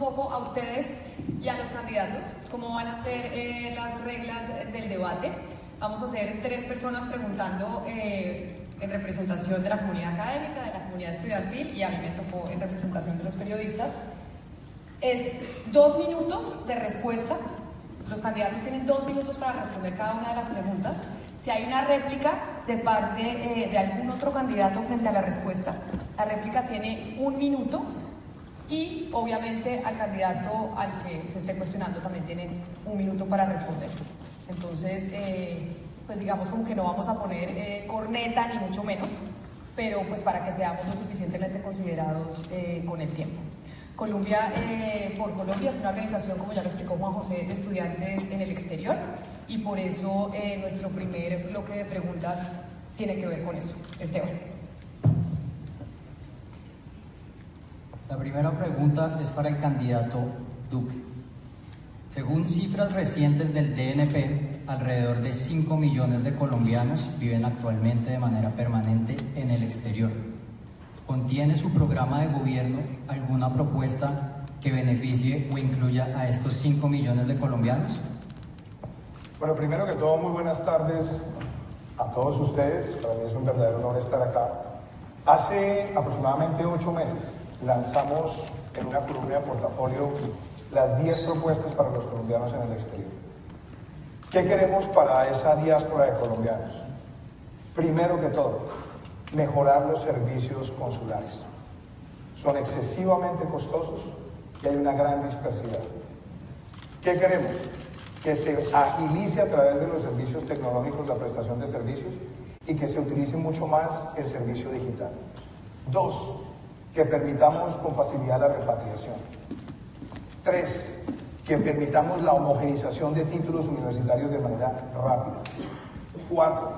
poco a ustedes y a los candidatos cómo van a ser las reglas del debate. Vamos a hacer 3 personas preguntando en representación de la comunidad académica, de la comunidad estudiantil, y a mí me tocó en representación de los periodistas. Es 2 minutos de respuesta. Los candidatos tienen 2 minutos para responder cada una de las preguntas. Si hay una réplica de parte de algún otro candidato frente a la respuesta, la réplica tiene 1 minuto, y obviamente al candidato al que se esté cuestionando también tiene 1 minuto para responder. Entonces, pues digamos como que no vamos a poner corneta ni mucho menos, pero pues para que seamos lo suficientemente considerados con el tiempo. Colombia por Colombia es una organización, como ya lo explicó Juan José, de estudiantes en el exterior, y por eso nuestro primer bloque de preguntas tiene que ver con eso. Esteban. La primera pregunta es para el candidato Duque. Según cifras recientes del DNP, alrededor de 5 millones de colombianos viven actualmente de manera permanente en el exterior. ¿Contiene su programa de gobierno alguna propuesta que beneficie o incluya a estos 5 millones de colombianos? Bueno, primero que todo, muy buenas tardes a todos ustedes. Para mí es un verdadero honor estar acá. Hace aproximadamente 8 meses lanzamos en una columna de portafolio las 10 propuestas para los colombianos en el exterior. ¿Qué queremos para esa diáspora de colombianos? Primero que todo, mejorar los servicios consulares. Son excesivamente costosos y hay una gran dispersidad. ¿Qué queremos? Que se agilice a través de los servicios tecnológicos la prestación de servicios y que se utilice mucho más el servicio digital. 2, que permitamos con facilidad la repatriación. 3, que permitamos la homogeneización de títulos universitarios de manera rápida. 4,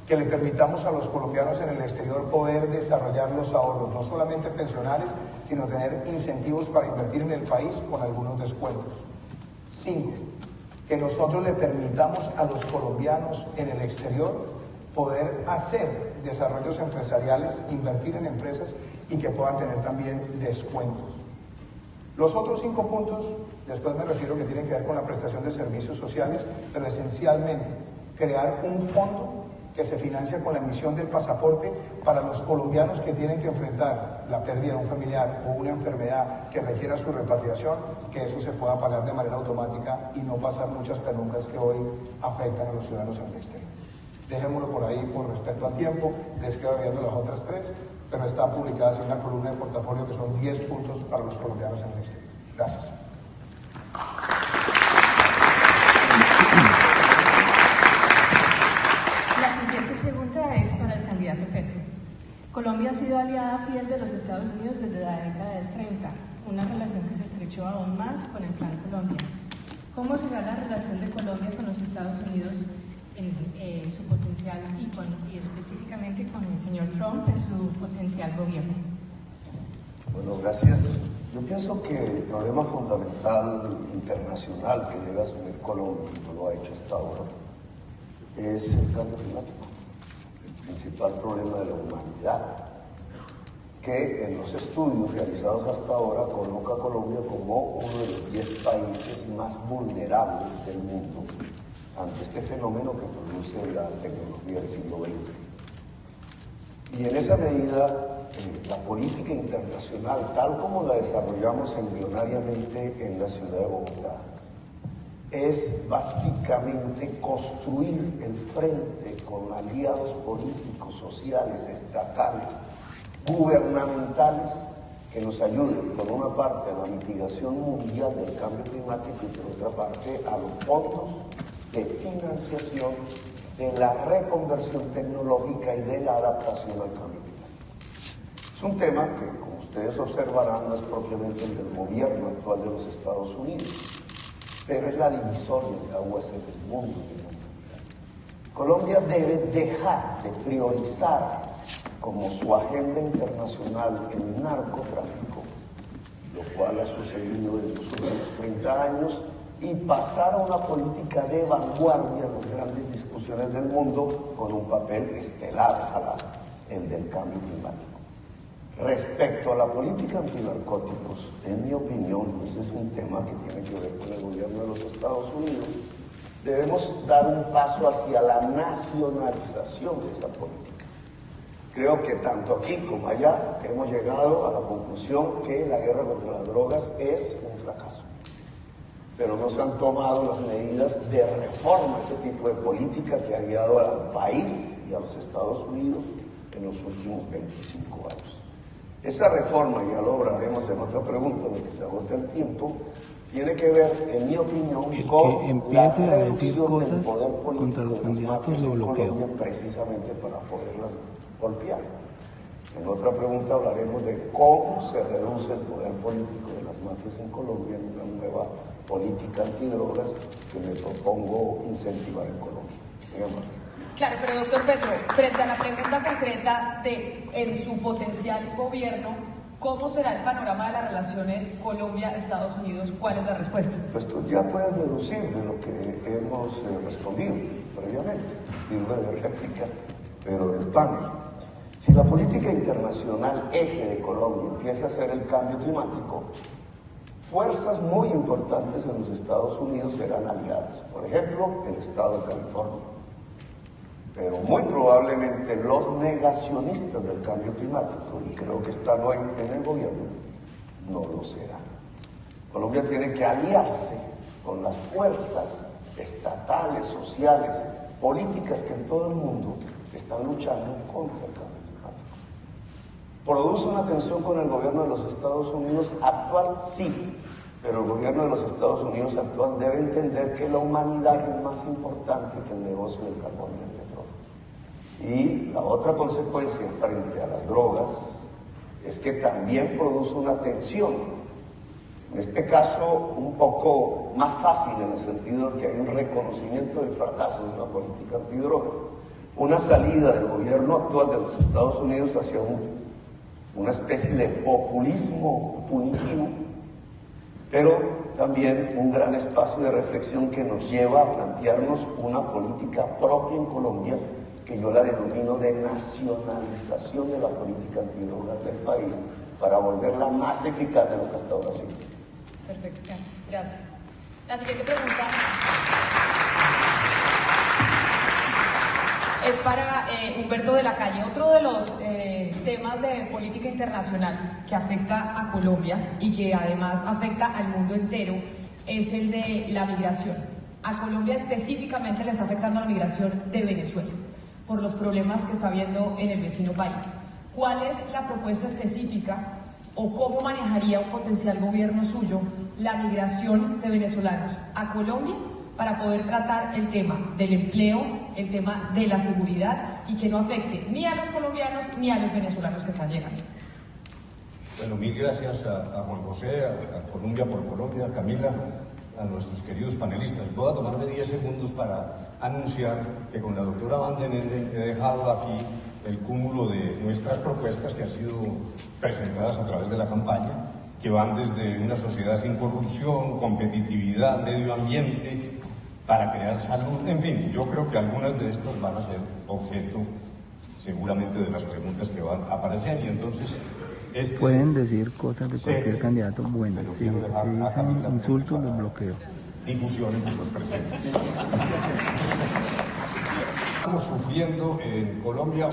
que le permitamos a los colombianos en el exterior poder desarrollar los ahorros, no solamente pensionales, sino tener incentivos para invertir en el país con algunos descuentos. 5, que nosotros le permitamos a los colombianos en el exterior poder hacer desarrollos empresariales, invertir en empresas y que puedan tener también descuentos. Los otros 5 puntos, después me refiero que tienen que ver con la prestación de servicios sociales, pero esencialmente crear un fondo que se financia con la emisión del pasaporte para los colombianos que tienen que enfrentar la pérdida de un familiar o una enfermedad que requiera su repatriación, que eso se pueda pagar de manera automática y no pasar muchas penumbras que hoy afectan a los ciudadanos en el exterior. Dejémoslo por ahí por respeto al tiempo, les quedo viendo las otras 3, pero están publicadas en una columna de portafolio que son 10 puntos para los colombianos en el exterior. Gracias. La siguiente pregunta es para el candidato Petro. Colombia ha sido aliada fiel de los Estados Unidos desde la década del 30, una relación que se estrechó aún más con el Plan Colombia. ¿Cómo será la relación de Colombia con los Estados Unidos en su potencial y específicamente con el señor Trump en su potencial gobierno? Bueno, gracias. Yo pienso que el problema fundamental internacional que debe asumir Colombia, y no lo ha hecho hasta ahora, es el cambio climático, el principal problema de la humanidad, que en los estudios realizados hasta ahora coloca a Colombia como uno de los 10 países más vulnerables del mundo ante este fenómeno que produce la tecnología del siglo XX. Y en esa medida, la política internacional, tal como la desarrollamos embrionariamente en la ciudad de Bogotá, es básicamente construir el frente con aliados políticos, sociales, estatales, gubernamentales, que nos ayuden, por una parte, a la mitigación mundial del cambio climático y por otra parte, a los fondos de financiación de la reconversión tecnológica y de la adaptación al cambio climático. Es un tema que, como ustedes observarán, no es propiamente el del gobierno actual de los Estados Unidos, pero es la divisoria de aguas en el mundo. Colombia debe dejar de priorizar como su agenda internacional el narcotráfico, lo cual ha sucedido en los últimos 30 años, y pasar a una política de vanguardia en las grandes discusiones del mundo con un papel estelar, el del cambio climático. Respecto a la política antinarcóticos, en mi opinión, ese es un tema que tiene que ver con el gobierno de los Estados Unidos, debemos dar un paso hacia la nacionalización de esa política. Creo que tanto aquí como allá hemos llegado a la conclusión que la guerra contra las drogas es un fracaso. Pero no se han tomado las medidas de reforma a este tipo de política que ha guiado al país y a los Estados Unidos en los últimos 25 años. Esa reforma, ya lo hablaremos en otra pregunta, de que se agote el tiempo, tiene que ver, en mi opinión, con la reducción del poder político contra los candidatos lo bloqueo. Precisamente para poderlas golpear. En otra pregunta hablaremos de cómo se reduce el poder político de las mafias en Colombia en una nueva política antidrogas que me propongo incentivar en Colombia. Claro, pero doctor Petro, frente a la pregunta concreta de en su potencial gobierno, ¿cómo será el panorama de las relaciones Colombia-Estados Unidos? ¿Cuál es la respuesta? Pues tú ya puedes deducir de lo que hemos respondido previamente, sirve de réplica, pero del panel. Si la política internacional eje de Colombia empieza a ser el cambio climático, fuerzas muy importantes en los Estados Unidos serán aliadas. Por ejemplo, el Estado de California. Pero muy probablemente los negacionistas del cambio climático, y creo que están hoy en el gobierno, no lo serán. Colombia tiene que aliarse con las fuerzas estatales, sociales, políticas que en todo el mundo están luchando contra el cambio climático. ¿Produce una tensión con el gobierno de los Estados Unidos actual? Sí, pero el gobierno de los Estados Unidos actual debe entender que la humanidad es más importante que el negocio del carbón y el petróleo. Y la otra consecuencia frente a las drogas es que también produce una tensión, en este caso un poco más fácil en el sentido de que hay un reconocimiento del fracaso de una política antidrogas, una salida del gobierno actual de los Estados Unidos hacia una especie de populismo punitivo, pero también un gran espacio de reflexión que nos lleva a plantearnos una política propia en Colombia, que yo la denomino de nacionalización de la política antidrogas del país, para volverla más eficaz de lo que hasta ahora ha sido. Perfecto, gracias. La siguiente pregunta es para Humberto de la Calle. Otro de los temas de política internacional que afecta a Colombia y que además afecta al mundo entero es el de la migración. A Colombia específicamente le está afectando la migración de Venezuela por los problemas que está habiendo en el vecino país. ¿Cuál es la propuesta específica o cómo manejaría un potencial gobierno suyo la migración de venezolanos a Colombia para poder tratar el tema del empleo, el tema de la seguridad y que no afecte ni a los colombianos ni a los venezolanos que están llegando? Bueno, mil gracias a Juan José, a Colombia por Colombia, a Camila, a nuestros queridos panelistas. Voy a tomarme 10 segundos para anunciar que con la doctora Van den Ende he dejado aquí el cúmulo de nuestras propuestas que han sido presentadas a través de la campaña, que van desde una sociedad sin corrupción, competitividad, medio ambiente, para crear salud, en fin, yo creo que algunas de estas van a ser objeto seguramente de las preguntas que van a aparecer, y entonces pueden decir cosas de cualquier candidato buenas, si dicen insultos los bloqueo. Difusión entre los presentes. Estamos sufriendo en Colombia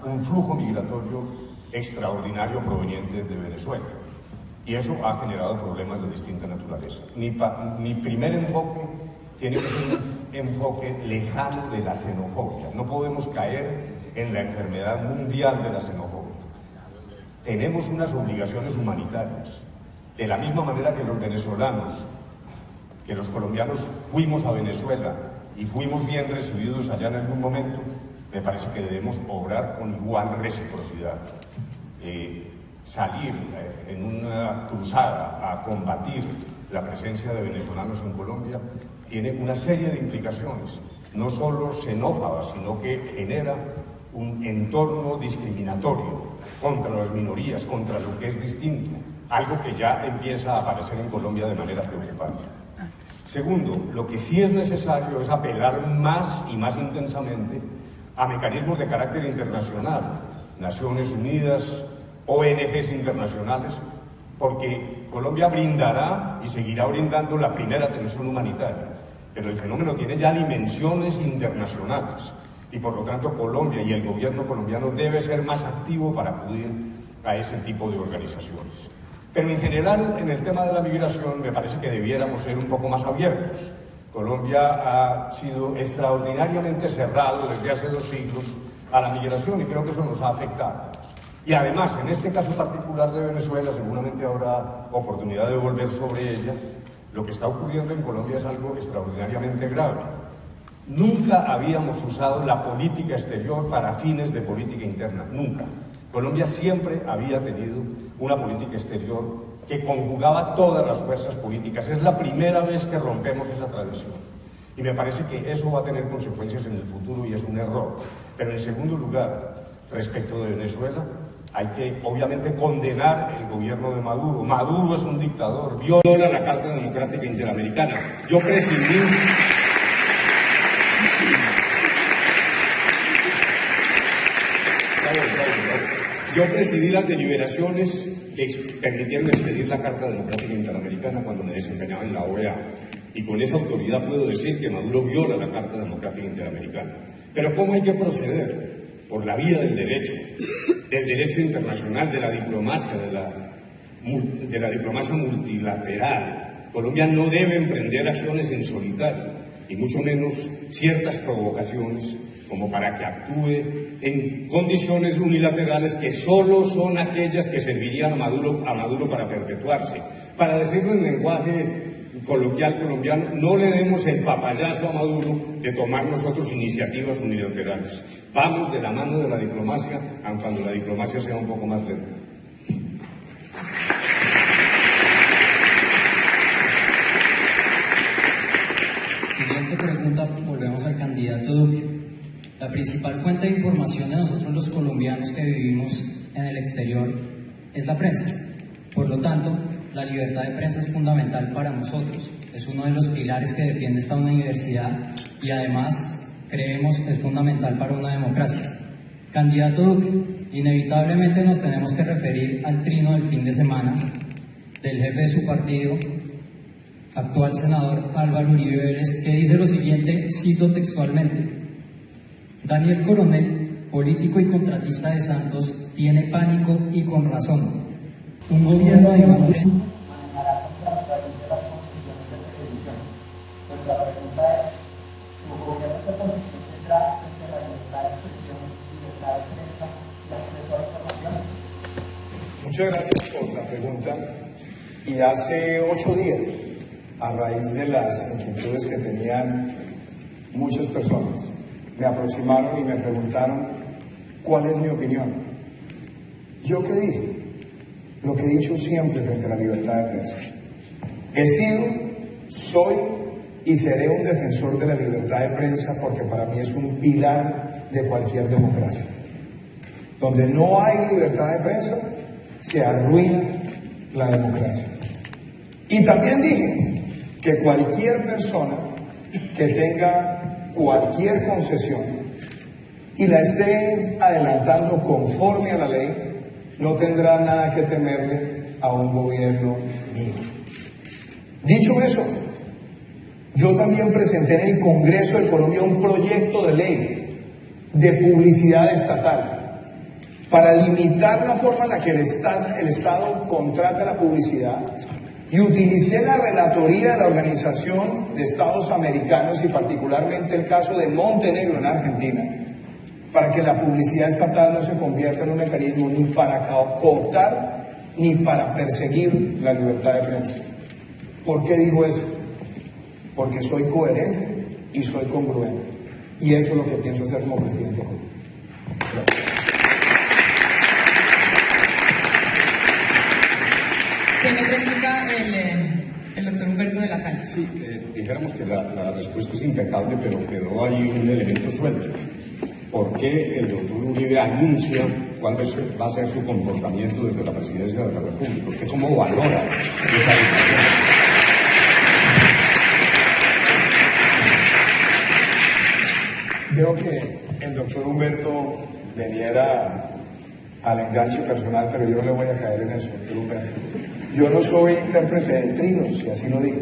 un flujo migratorio extraordinario proveniente de Venezuela, y eso ha generado problemas de distinta naturaleza. Mi primer enfoque tiene que ser un enfoque lejano de la xenofobia. No podemos caer en la enfermedad mundial de la xenofobia. Tenemos unas obligaciones humanitarias, de la misma manera que los venezolanos, que los colombianos fuimos a Venezuela y fuimos bien recibidos allá en algún momento. Me parece que debemos obrar con igual reciprocidad. Salir en una cruzada a combatir la presencia de venezolanos en Colombia tiene una serie de implicaciones, no solo xenófobas, sino que genera un entorno discriminatorio contra las minorías, contra lo que es distinto, algo que ya empieza a aparecer en Colombia de manera preocupante. Segundo, lo que sí es necesario es apelar más y más intensamente a mecanismos de carácter internacional, Naciones Unidas, ONGs internacionales, porque Colombia brindará y seguirá brindando la primera atención humanitaria, pero el fenómeno tiene ya dimensiones internacionales y por lo tanto Colombia y el gobierno colombiano debe ser más activo para acudir a ese tipo de organizaciones. Pero en general, en el tema de la migración, me parece que debiéramos ser un poco más abiertos. Colombia ha sido extraordinariamente cerrado desde hace 2 siglos a la migración y creo que eso nos ha afectado. Y además, en este caso particular de Venezuela, seguramente habrá oportunidad de volver sobre ella, lo que está ocurriendo en Colombia es algo extraordinariamente grave. Nunca habíamos usado la política exterior para fines de política interna, nunca. Colombia siempre había tenido una política exterior que conjugaba todas las fuerzas políticas. Es la primera vez que rompemos esa tradición. Y me parece que eso va a tener consecuencias en el futuro y es un error. Pero en segundo lugar, respecto de Venezuela, hay que obviamente condenar el gobierno de Maduro. Maduro es un dictador, viola la Carta Democrática Interamericana. Yo presidí las deliberaciones que permitieron expedir la Carta Democrática Interamericana cuando me desempeñaba en la OEA. Y con esa autoridad puedo decir que Maduro viola la Carta Democrática Interamericana. Pero ¿cómo hay que proceder? Por la vía del derecho internacional, de la diplomacia multilateral. Colombia no debe emprender acciones en solitario, y mucho menos ciertas provocaciones como para que actúe en condiciones unilaterales que solo son aquellas que servirían a Maduro para perpetuarse. Para decirlo en lenguaje coloquial colombiano, no le demos el papayazo a Maduro de tomar nosotros iniciativas unilaterales. Vamos de la mano de la diplomacia, aun cuando la diplomacia sea un poco más lenta. Siguiente pregunta, volvemos al candidato Duque. La principal fuente de información de nosotros los colombianos que vivimos en el exterior es la prensa. Por lo tanto, la libertad de prensa es fundamental para nosotros. Es uno de los pilares que defiende esta universidad y además creemos que es fundamental para una democracia. Candidato Duque, inevitablemente nos tenemos que referir al trino del fin de semana del jefe de su partido, actual senador Álvaro Uribe Vélez, que dice lo siguiente, cito textualmente: Daniel Coronel, político y contratista de Santos, tiene pánico y con razón. Un gobierno de Iván Duque manejará con transparencia las concesiones de televisión. Nuestra pregunta es, ¿su gobierno de oposición tendrá entre la libertad de expresión, libertad de prensa y acceso a la información? Muchas gracias por la pregunta. Y hace 8 días, a raíz de las inquietudes que tenían muchas personas, me aproximaron y me preguntaron cuál es mi opinión. ¿Yo qué dije? Lo que he dicho siempre frente a la libertad de prensa. He sido, soy y seré un defensor de la libertad de prensa porque para mí es un pilar de cualquier democracia. Donde no hay libertad de prensa, se arruina la democracia. Y también dije que cualquier persona que tenga cualquier concesión y la esté adelantando conforme a la ley, no tendrá nada que temerle a un gobierno mío. Dicho eso, yo también presenté en el Congreso de Colombia un proyecto de ley de publicidad estatal para limitar la forma en la que el Estado contrata la publicidad, y utilicé la relatoría de la Organización de Estados Americanos y particularmente el caso de Montenegro en Argentina para que la publicidad estatal no se convierta en un mecanismo ni para cooptar ni para perseguir la libertad de prensa. ¿Por qué digo eso? Porque soy coherente y soy congruente. Y eso es lo que pienso hacer como presidente de Colombia. Gracias. ¿Qué me replica el doctor Humberto de la Calle? Sí, dijéramos que la respuesta es impecable, pero quedó ahí un elemento suelto. ¿Por qué el doctor Uribe anuncia cuál va a ser su comportamiento desde la presidencia de la República? ¿Usted cómo valora esa decisión? Veo que el doctor Humberto debiera al enganche personal, pero yo no le voy a caer en eso, Humberto. Yo no soy intérprete de trinos, y así lo digo.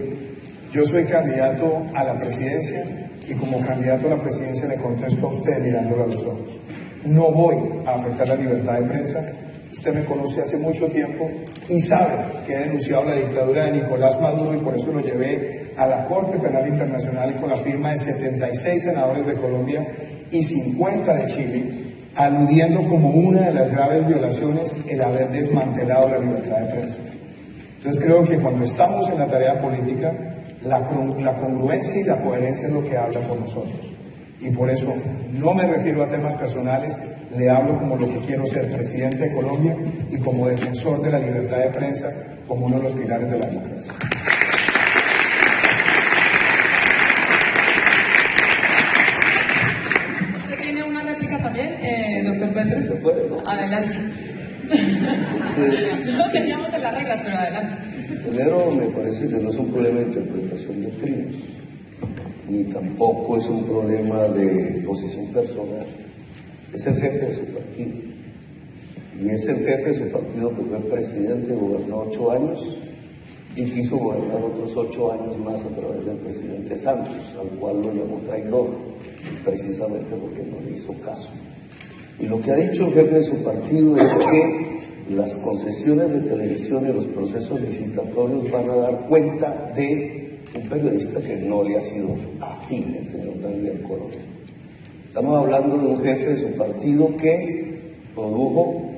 Yo soy candidato a la presidencia y como candidato a la presidencia le contesto a usted mirándolo a los ojos. No voy a afectar la libertad de prensa. Usted me conoce hace mucho tiempo y sabe que he denunciado la dictadura de Nicolás Maduro y por eso lo llevé a la Corte Penal Internacional con la firma de 76 senadores de Colombia y 50 de Chile, aludiendo como una de las graves violaciones el haber desmantelado la libertad de prensa. Entonces creo que cuando estamos en la tarea política, la congruencia y la coherencia es lo que habla por nosotros. Y por eso no me refiero a temas personales, le hablo como lo que quiero ser, presidente de Colombia y como defensor de la libertad de prensa, como uno de los pilares de la democracia. ¿Usted tiene una réplica también, doctor Petro? ¿Se puede, no? Adelante. No teníamos en las reglas, pero adelante. Primero, me parece que no es un problema de interpretación de trinos, ni tampoco es un problema de posición personal. Es el jefe de su partido. Y es el jefe de su partido que fue presidente, gobernó 8 años y quiso gobernar otros 8 años más a través del presidente Santos, al cual lo llamó traidor, precisamente porque no le hizo caso. Y lo que ha dicho el jefe de su partido es que las concesiones de televisión y los procesos licitatorios van a dar cuenta de un periodista que no le ha sido afín, el señor Daniel Coronel. Estamos hablando de un jefe de su partido que produjo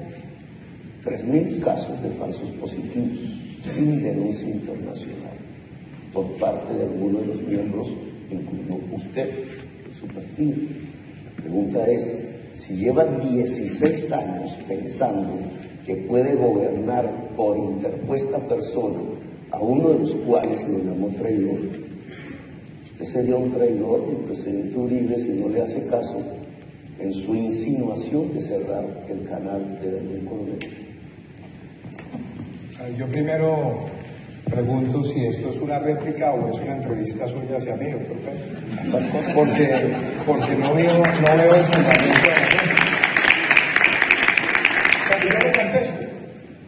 3.000 casos de falsos positivos sin denuncia internacional por parte de algunos de los miembros, incluido usted, de su partido. La pregunta es, si lleva 16 años pensando que puede gobernar por interpuesta persona a uno de los cuales lo llamó traidor, usted sería un traidor del presidente Uribe si no le hace caso en su insinuación de cerrar el canal de Daniel Coronel. Yo primero pregunto si esto es una réplica o es una entrevista suya hacia mí, doctor Petro. Porque no veo el fundamento de la cosa.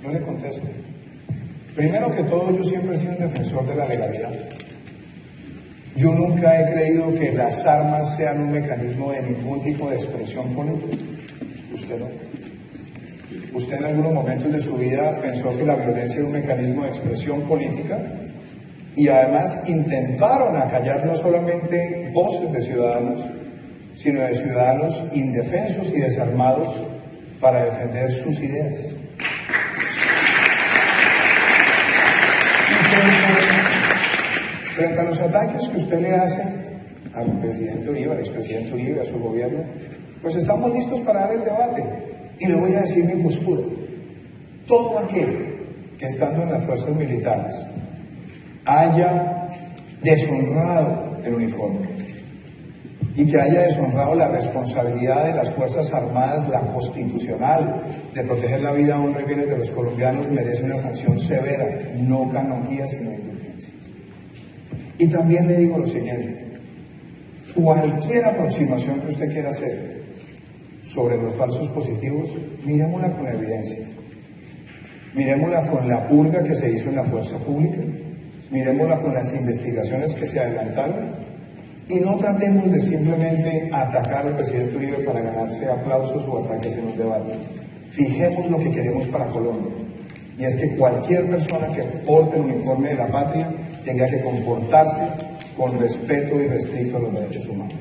Yo le contesto. Primero que todo, yo siempre he sido un defensor de la legalidad. Yo nunca he creído que las armas sean un mecanismo de ningún tipo de expresión política. Usted no. Usted en algunos momentos de su vida pensó que la violencia era un mecanismo de expresión política y además intentaron acallar no solamente voces de ciudadanos, sino de ciudadanos indefensos y desarmados para defender sus ideas. Frente a los ataques que usted le hace al presidente Uribe, al expresidente Uribe, a su gobierno, pues estamos listos para dar el debate. Y le voy a decir mi postura. Todo aquel que estando en las fuerzas militares haya deshonrado el uniforme y que haya deshonrado la responsabilidad de las Fuerzas Armadas, la constitucional, de proteger la vida, honra y bienes de los colombianos, merece una sanción severa, no canonjías, sino indulgencias. Y también le digo lo siguiente, cualquier aproximación que usted quiera hacer sobre los falsos positivos, miremosla con evidencia, miremosla con la purga que se hizo en la fuerza pública, miremosla con las investigaciones que se adelantaron y no tratemos de simplemente atacar al presidente Uribe para ganarse aplausos o ataques en un debate. Fijemos lo que queremos para Colombia y es que cualquier persona que porte el uniforme de la patria tenga que comportarse con respeto y respeto a los derechos humanos.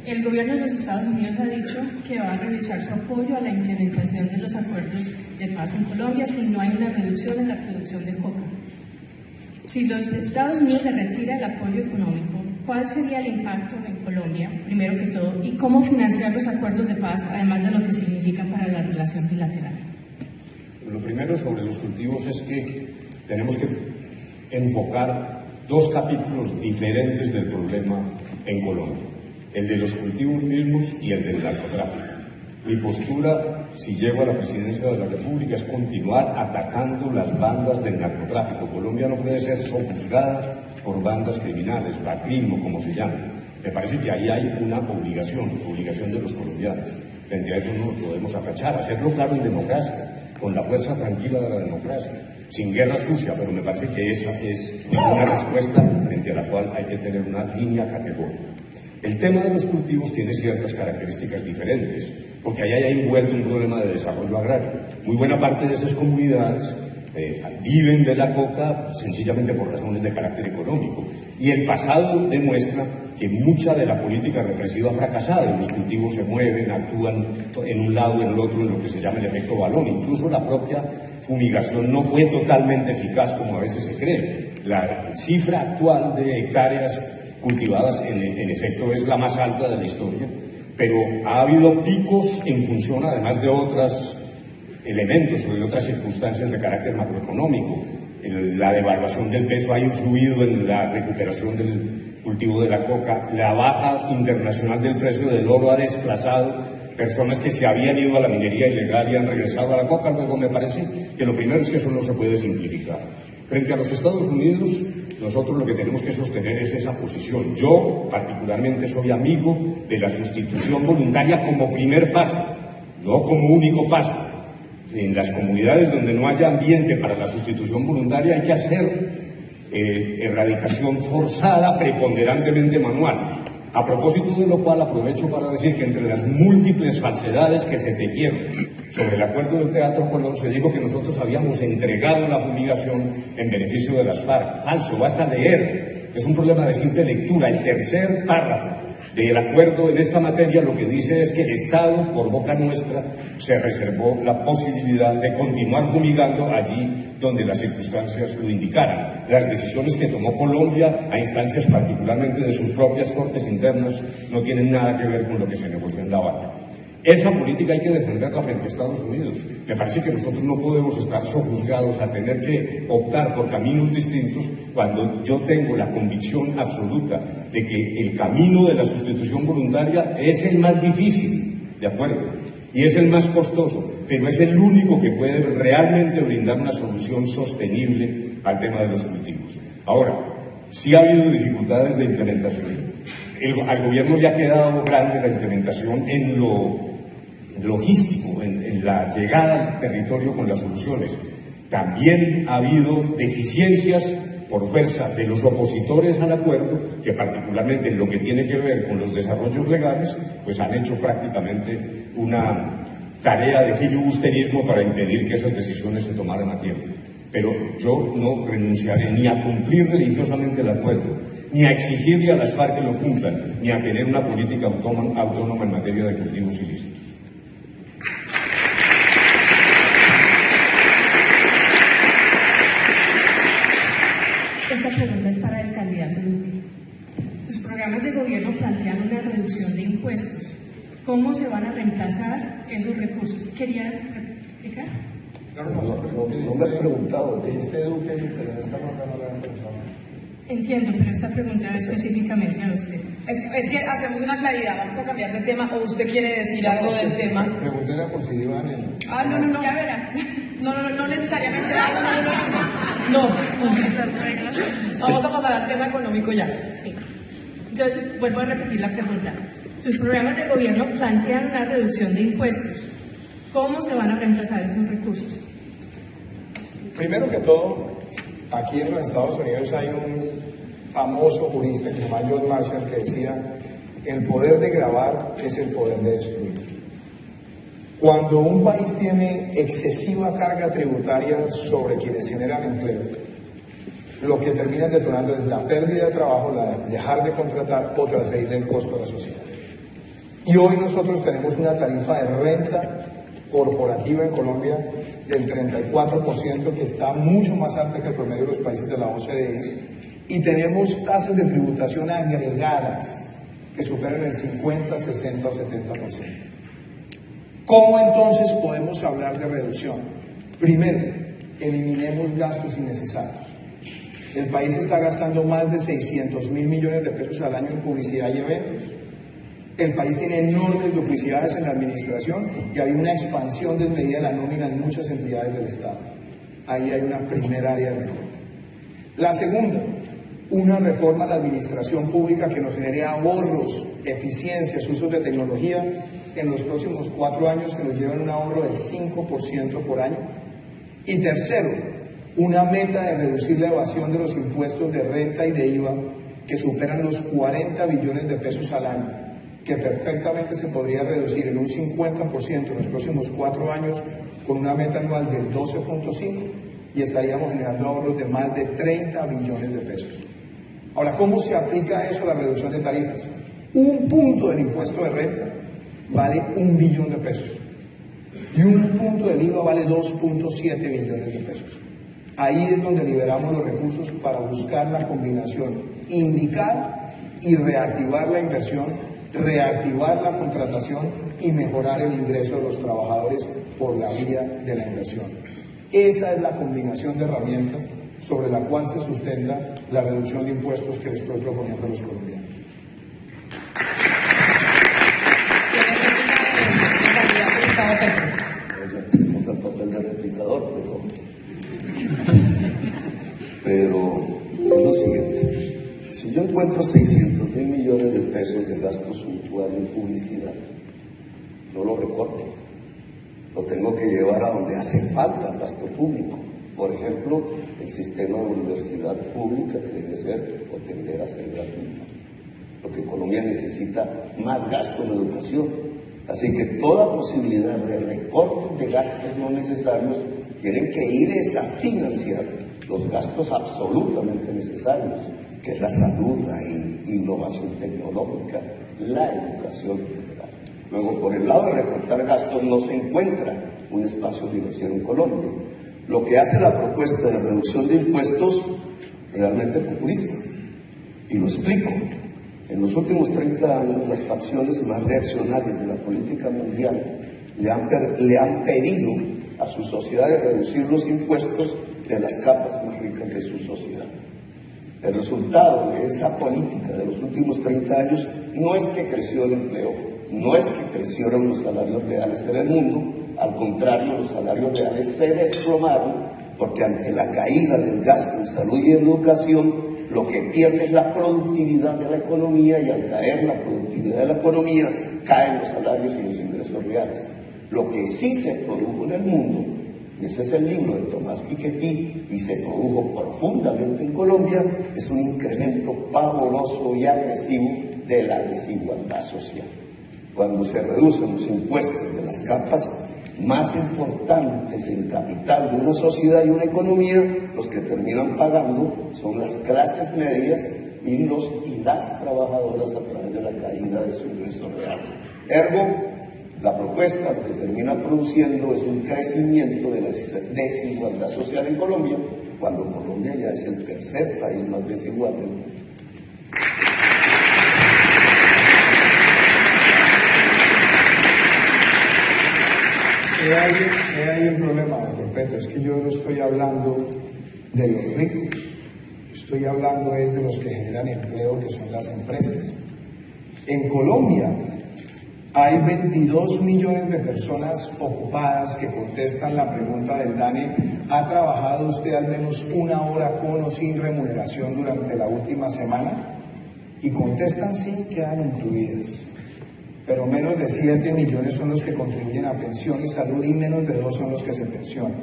El gobierno de los Estados Unidos ha dicho que va a revisar su apoyo a la implementación de los acuerdos de paz en Colombia si no hay una reducción en la producción de coca. Si los Estados Unidos le retira el apoyo económico, ¿cuál sería el impacto en Colombia, primero que todo, y cómo financiar los acuerdos de paz, además de lo que significa para la relación bilateral? Lo primero sobre los cultivos es que tenemos que enfocar dos capítulos diferentes del problema en Colombia. El de los cultivos mismos y el del narcotráfico. Mi postura, si llego a la presidencia de la República, es continuar atacando las bandas del narcotráfico. Colombia no puede ser sojuzgada por bandas criminales, la CRIM o como se llame. Me parece que ahí hay una obligación de los colombianos. Frente a eso no nos podemos agachar, hacerlo claro en democracia, con la fuerza tranquila de la democracia, sin guerra sucia, pero me parece que esa es una respuesta frente a la cual hay que tener una línea categórica. El tema de los cultivos tiene ciertas características diferentes, porque ahí hay envuelto un problema de desarrollo agrario. Muy buena parte de esas comunidades viven de la coca sencillamente por razones de carácter económico. Y el pasado demuestra que mucha de la política represiva ha fracasado. Los cultivos se mueven, actúan en un lado o en el otro en lo que se llama el efecto balón. Incluso la propia fumigación no fue totalmente eficaz como a veces se cree. La cifra actual de hectáreas cultivadas en efecto es la más alta de la historia, pero ha habido picos en función además de otros elementos o de otras circunstancias de carácter macroeconómico. La devaluación del peso ha influido en la recuperación del cultivo de la coca, la baja internacional del precio del oro ha desplazado personas que se habían ido a la minería ilegal y han regresado a la coca. Luego me parece que lo primero es que eso no se puede simplificar. Frente a los Estados Unidos, nosotros lo que tenemos que sostener es esa posición. Yo particularmente soy amigo de la sustitución voluntaria como primer paso, no como único paso. En las comunidades donde no haya ambiente para la sustitución voluntaria hay que hacer erradicación forzada, preponderantemente manual. A propósito de lo cual aprovecho para decir que entre las múltiples falsedades que se tejieron sobre el acuerdo del Teatro Colón se dijo que nosotros habíamos entregado la fumigación en beneficio de las FARC. Falso, basta leer. Es un problema de simple lectura. El tercer párrafo del acuerdo en esta materia lo que dice es que el Estado, por boca nuestra, se reservó la posibilidad de continuar fumigando allí donde las circunstancias lo indicaran. Las decisiones que tomó Colombia a instancias particularmente de sus propias cortes internas no tienen nada que ver con lo que se negoció en La Habana. Esa política hay que defenderla frente a Estados Unidos. Me parece que nosotros no podemos estar sojuzgados a tener que optar por caminos distintos cuando yo tengo la convicción absoluta de que el camino de la sustitución voluntaria es el más difícil, ¿de acuerdo? Y es el más costoso, pero es el único que puede realmente brindar una solución sostenible al tema de los cultivos. Ahora, sí ha habido dificultades de implementación. Al gobierno le ha quedado grande la implementación en lo logístico, en la llegada al territorio con las soluciones. También ha habido deficiencias por fuerza de los opositores al acuerdo, que particularmente en lo que tiene que ver con los desarrollos legales, pues han hecho prácticamente una tarea de filibusterismo para impedir que esas decisiones se tomaran a tiempo. Pero yo no renunciaré ni a cumplir religiosamente el acuerdo, ni a exigirle a las FARC que lo cumplan, ni a tener una política autónoma en materia de cultivos ilícitos. Esta pregunta es para el candidato Duque. Sus programas de gobierno plantean una reducción de impuestos. ¿Cómo se van a reemplazar esos recursos? ¿Quería explicar? No me has preguntado. Dijiste Duque, pero en esta ronda no le han preguntado. Entiendo, pero esta pregunta es específicamente a usted. Es que hacemos una claridad, vamos a cambiar de tema, o usted quiere decir algo del tema. Pregunté por si iban en... No. Ya verá. No necesariamente. No. Vamos a pasar al tema económico ya. Sí. Entonces, vuelvo a repetir la pregunta. Sus programas de gobierno plantean una reducción de impuestos. ¿Cómo se van a reemplazar esos recursos? Primero que todo, aquí en los Estados Unidos hay un famoso jurista que se llama John Marshall que decía: el poder de gravar es el poder de destruir. Cuando un país tiene excesiva carga tributaria sobre quienes generan empleo, lo que termina detonando es la pérdida de trabajo, dejar de contratar o transferirle el costo a la sociedad. Y hoy nosotros tenemos una tarifa de renta corporativa en Colombia del 34%, que está mucho más alta que el promedio de los países de la OCDE, y tenemos tasas de tributación agregadas que superan el 50, 60 o 70%. ¿Cómo entonces podemos hablar de reducción? Primero, eliminemos gastos innecesarios. El país está gastando más de 600.000 millones de pesos al año en publicidad y eventos. El país tiene enormes duplicidades en la administración y hay una expansión desmedida de la nómina en muchas entidades del Estado. Ahí hay una primera área de recorte. La segunda, una reforma a la administración pública que nos genere ahorros, eficiencias, usos de tecnología en los próximos 4 años que nos lleven un ahorro del 5% por año. Y tercero, una meta de reducir la evasión de los impuestos de renta y de IVA que superan los 40 billones de pesos al año, que perfectamente se podría reducir en un 50% en los próximos 4 años con una meta anual del 12.5 y estaríamos generando ahorros de más de 30 billones de pesos. Ahora, ¿cómo se aplica eso a la reducción de tarifas? Un punto del impuesto de renta vale 1 billón de pesos y un punto del IVA vale 2.7 billones de pesos. Ahí es donde liberamos los recursos para buscar la combinación, indicar y reactivar la inversión, reactivar la contratación y mejorar el ingreso de los trabajadores por la vía de la inversión. Esa es la combinación de herramientas sobre la cual se sustenta la reducción de impuestos que le estoy proponiendo a los colombianos. Oye, el papel de replicador, pero es lo siguiente. Si yo encuentro 600.000 millones de pesos de gasto suntuario en publicidad, no lo recorto. Lo tengo que llevar a donde hace falta el gasto público. Por ejemplo, el sistema de universidad pública que debe ser o tender a ser gratuita. Lo que Colombia necesita más gasto en educación. Así que toda posibilidad de recortes de gastos no necesarios tienen que ir a financiar los gastos absolutamente necesarios, que es la salud, la innovación tecnológica, la educación general. Luego, por el lado de recortar gastos, no se encuentra un espacio financiero en Colombia. Lo que hace la propuesta de reducción de impuestos realmente populista. Y lo explico. En los últimos 30 años, las facciones más reaccionarias de la política mundial le han pedido a su sociedad de reducir los impuestos de las capas más ricas de su sociedad. El resultado de esa política de los últimos 30 años no es que creció el empleo, no es que crecieron los salarios reales en el mundo, al contrario, los salarios reales se desplomaron porque ante la caída del gasto en salud y educación, lo que pierde es la productividad de la economía y al caer la productividad de la economía, caen los salarios y los ingresos reales. Lo que sí se produjo en el mundo, y ese es el libro de Tomás Piketty, y se produjo profundamente en Colombia, es un incremento pavoroso y agresivo de la desigualdad social. Cuando se reducen los impuestos de las capas más importantes en capital de una sociedad y una economía, los que terminan pagando son las clases medias y las trabajadoras a través de la caída de su ingreso real. Ergo, la propuesta lo que termina produciendo es un crecimiento de la desigualdad social en Colombia, cuando Colombia ya es el tercer país más desigual del mundo. Hay un problema, doctor Petro, es que yo no estoy hablando de los ricos, estoy hablando es de los que generan empleo, que son las empresas. En Colombia hay 22 millones de personas ocupadas que contestan la pregunta del DANE: ¿ha trabajado usted al menos 1 hora con o sin remuneración durante la última semana? Y contestan sí, quedan incluidas. Pero menos de 7 millones son los que contribuyen a pensión y salud y menos de 2 son los que se pensionan.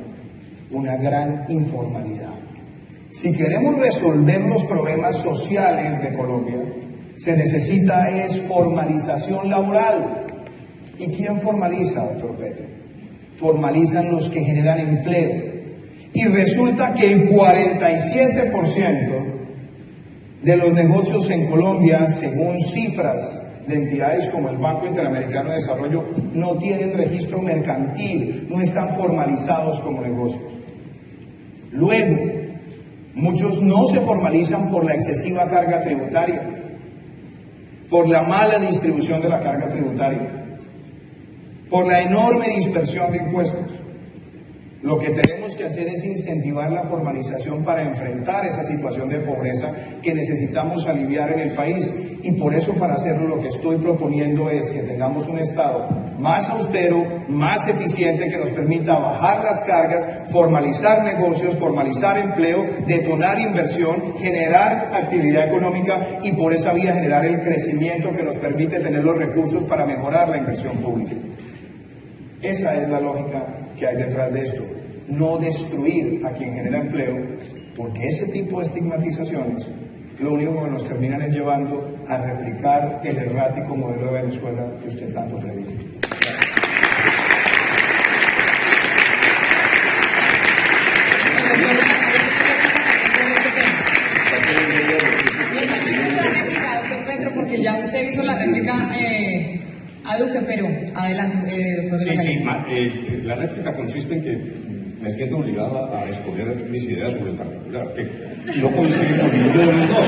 Una gran informalidad. Si queremos resolver los problemas sociales de Colombia, se necesita es formalización laboral. ¿Y quién formaliza, doctor Petro? Formalizan los que generan empleo. Y resulta que el 47% de los negocios en Colombia, según cifras de entidades como el Banco Interamericano de Desarrollo, no tienen registro mercantil, no están formalizados como negocios. Luego, muchos no se formalizan por la excesiva carga tributaria, por la mala distribución de la carga tributaria, por la enorme dispersión de impuestos. Lo que tenemos que hacer es incentivar la formalización para enfrentar esa situación de pobreza que necesitamos aliviar en el país Y por eso, para hacerlo, lo que estoy proponiendo es que tengamos un Estado más austero, más eficiente, que nos permita bajar las cargas, formalizar negocios, formalizar empleo, detonar inversión, generar actividad económica y por esa vía generar el crecimiento que nos permite tener los recursos para mejorar la inversión pública. Esa es la lógica que hay detrás de esto. No destruir a quien genera empleo, porque ese tipo de estigmatizaciones lo único que nos terminan es llevando a replicar el errático modelo de Venezuela que usted tanto predica. Porque ya usted hizo la réplica a Duque, pero adelante, doctor. Sí, la réplica consiste en que me siento obligado a exponer mis ideas sobre el particular, que no coincide con ninguno de los dos.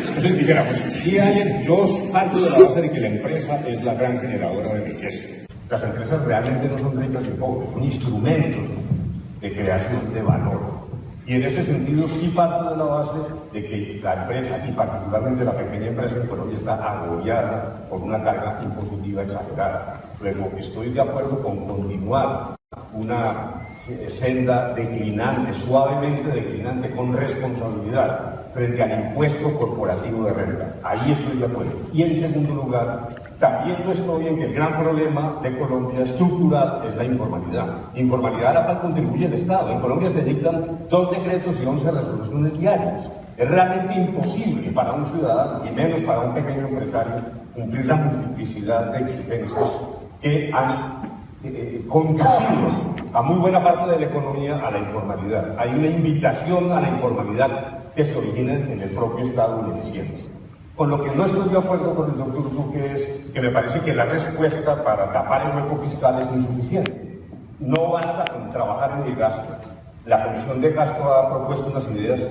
Entonces dijéramos, si yo parto de la base de que la empresa es la gran generadora de riqueza. Las empresas realmente no son ricas y pobres, son instrumentos de creación de valor. Y en ese sentido sí parto de la base de que la empresa, y particularmente la pequeña empresa en Colombia, está agobiada por una carga impositiva exagerada. Luego, estoy de acuerdo con continuar una senda declinante, suavemente declinante, con responsabilidad frente al impuesto corporativo de renta. Ahí estoy de acuerdo. Y en segundo lugar, también no estoy en que el gran problema de Colombia estructural es la informalidad. Informalidad a la cual contribuye el Estado. En Colombia se dictan 2 decretos y 11 resoluciones diarias. Es realmente imposible para un ciudadano, y menos para un pequeño empresario, cumplir la multiplicidad de exigencias que han conducido a muy buena parte de la economía a la informalidad. Hay una invitación a la informalidad que se origina en el propio Estado ineficiente. Con lo que no estoy de acuerdo con el doctor Duque es que me parece que la respuesta para tapar el hueco fiscal es insuficiente. No basta con trabajar en el gasto. La Comisión de Gasto ha propuesto unas ideas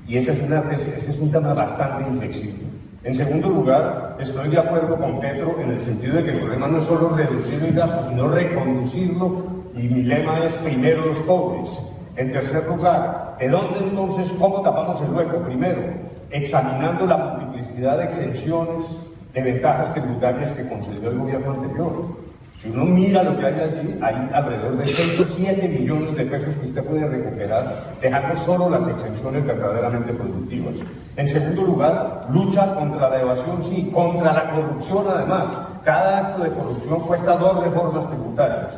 y ese es un tema bastante inflexible. En segundo lugar, estoy de acuerdo con Petro en el sentido de que el problema no es solo reducir el gasto, sino reconducirlo, y mi lema es primero los pobres. En tercer lugar, ¿de dónde entonces, cómo tapamos el hueco? Primero, examinando la multiplicidad de exenciones, de ventajas tributarias que concedió el gobierno anterior. Si uno mira lo que hay allí, hay alrededor de 107 millones de pesos que usted puede recuperar, dejando solo las exenciones verdaderamente productivas. En segundo lugar, lucha contra la evasión, sí, contra la corrupción además. Cada acto de corrupción cuesta 2 reformas tributarias.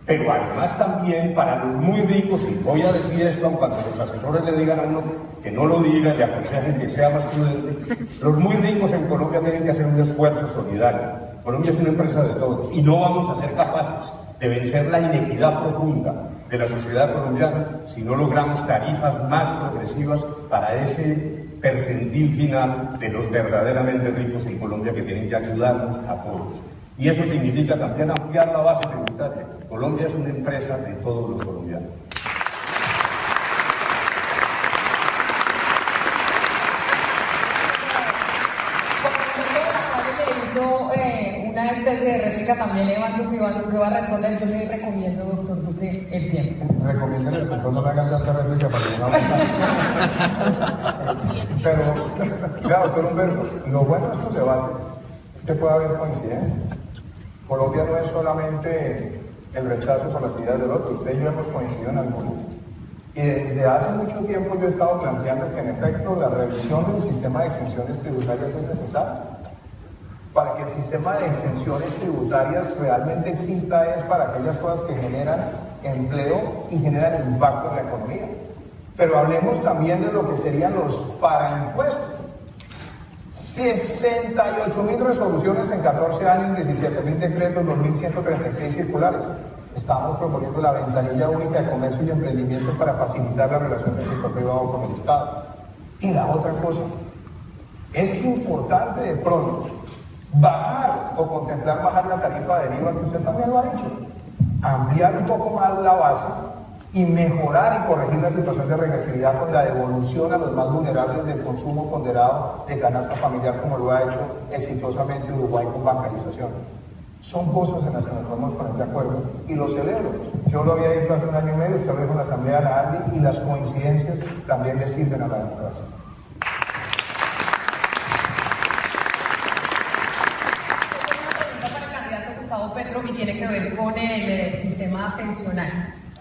Pero además también para los muy ricos, y voy a decir esto cuando los asesores le digan a uno que no lo diga y le aconsejen que sea más prudente, los muy ricos en Colombia tienen que hacer un esfuerzo solidario. Colombia es una empresa de todos y no vamos a ser capaces de vencer la inequidad profunda de la sociedad colombiana si no logramos tarifas más progresivas para ese percentil final de los verdaderamente ricos en Colombia que tienen que ayudarnos a todos. Y eso significa también ampliar la base tributaria. Colombia es una empresa de todos los colombianos. Una especie de réplica también Iván Duque va a responder. Yo le recomiendo, doctor Duque, el tiempo. Recomiendo que no me hagan tanta réplica para que no. Pero, claro, doctor Humberto, lo bueno de estos debates es que puede haber coincidencia. Colombia no es solamente el rechazo por las ideas del otro, usted y yo hemos coincidido en algunas. Y desde hace mucho tiempo yo he estado planteando que en efecto la revisión del sistema de exenciones tributarias es necesaria. Para que el sistema de exenciones tributarias realmente exista es para aquellas cosas que generan empleo y generan impacto en la economía. Pero hablemos también de lo que serían los paraimpuestos. 68.000 resoluciones en 14 años, 17.000 decretos, 2.136 circulares. Estamos proponiendo la ventanilla única de comercio y emprendimiento para facilitar la relación del sector privado con el Estado. Y la otra cosa, es importante de pronto bajar o contemplar bajar la tarifa de IVA, que usted también lo ha dicho, ampliar un poco más la base y mejorar y corregir la situación de regresividad con la devolución a los más vulnerables del consumo ponderado de canasta familiar, como lo ha hecho exitosamente Uruguay con bancarización. Son cosas en las que nos podemos poner de acuerdo y lo celebro. Yo lo había dicho hace un año y medio, usted lo dijo en la Asamblea de la ANDI, y las coincidencias también le sirven a la democracia. tiene que ver con el sistema pensional,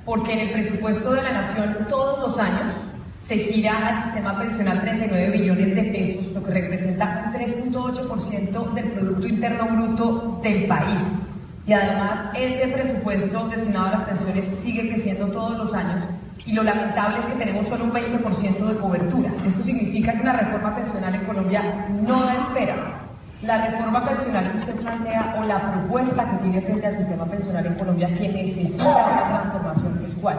porque en el presupuesto de la Nación todos los años se gira al sistema pensional 39 billones de pesos, lo que representa un 3.8% del Producto Interno Bruto del país. Y además ese presupuesto destinado a las pensiones sigue creciendo todos los años y lo lamentable es que tenemos solo un 20% de cobertura. Esto significa que una reforma pensional en Colombia no da espera. La reforma pensional que usted plantea o la propuesta que tiene frente al sistema pensional en Colombia que necesita una transformación es ¿cuál?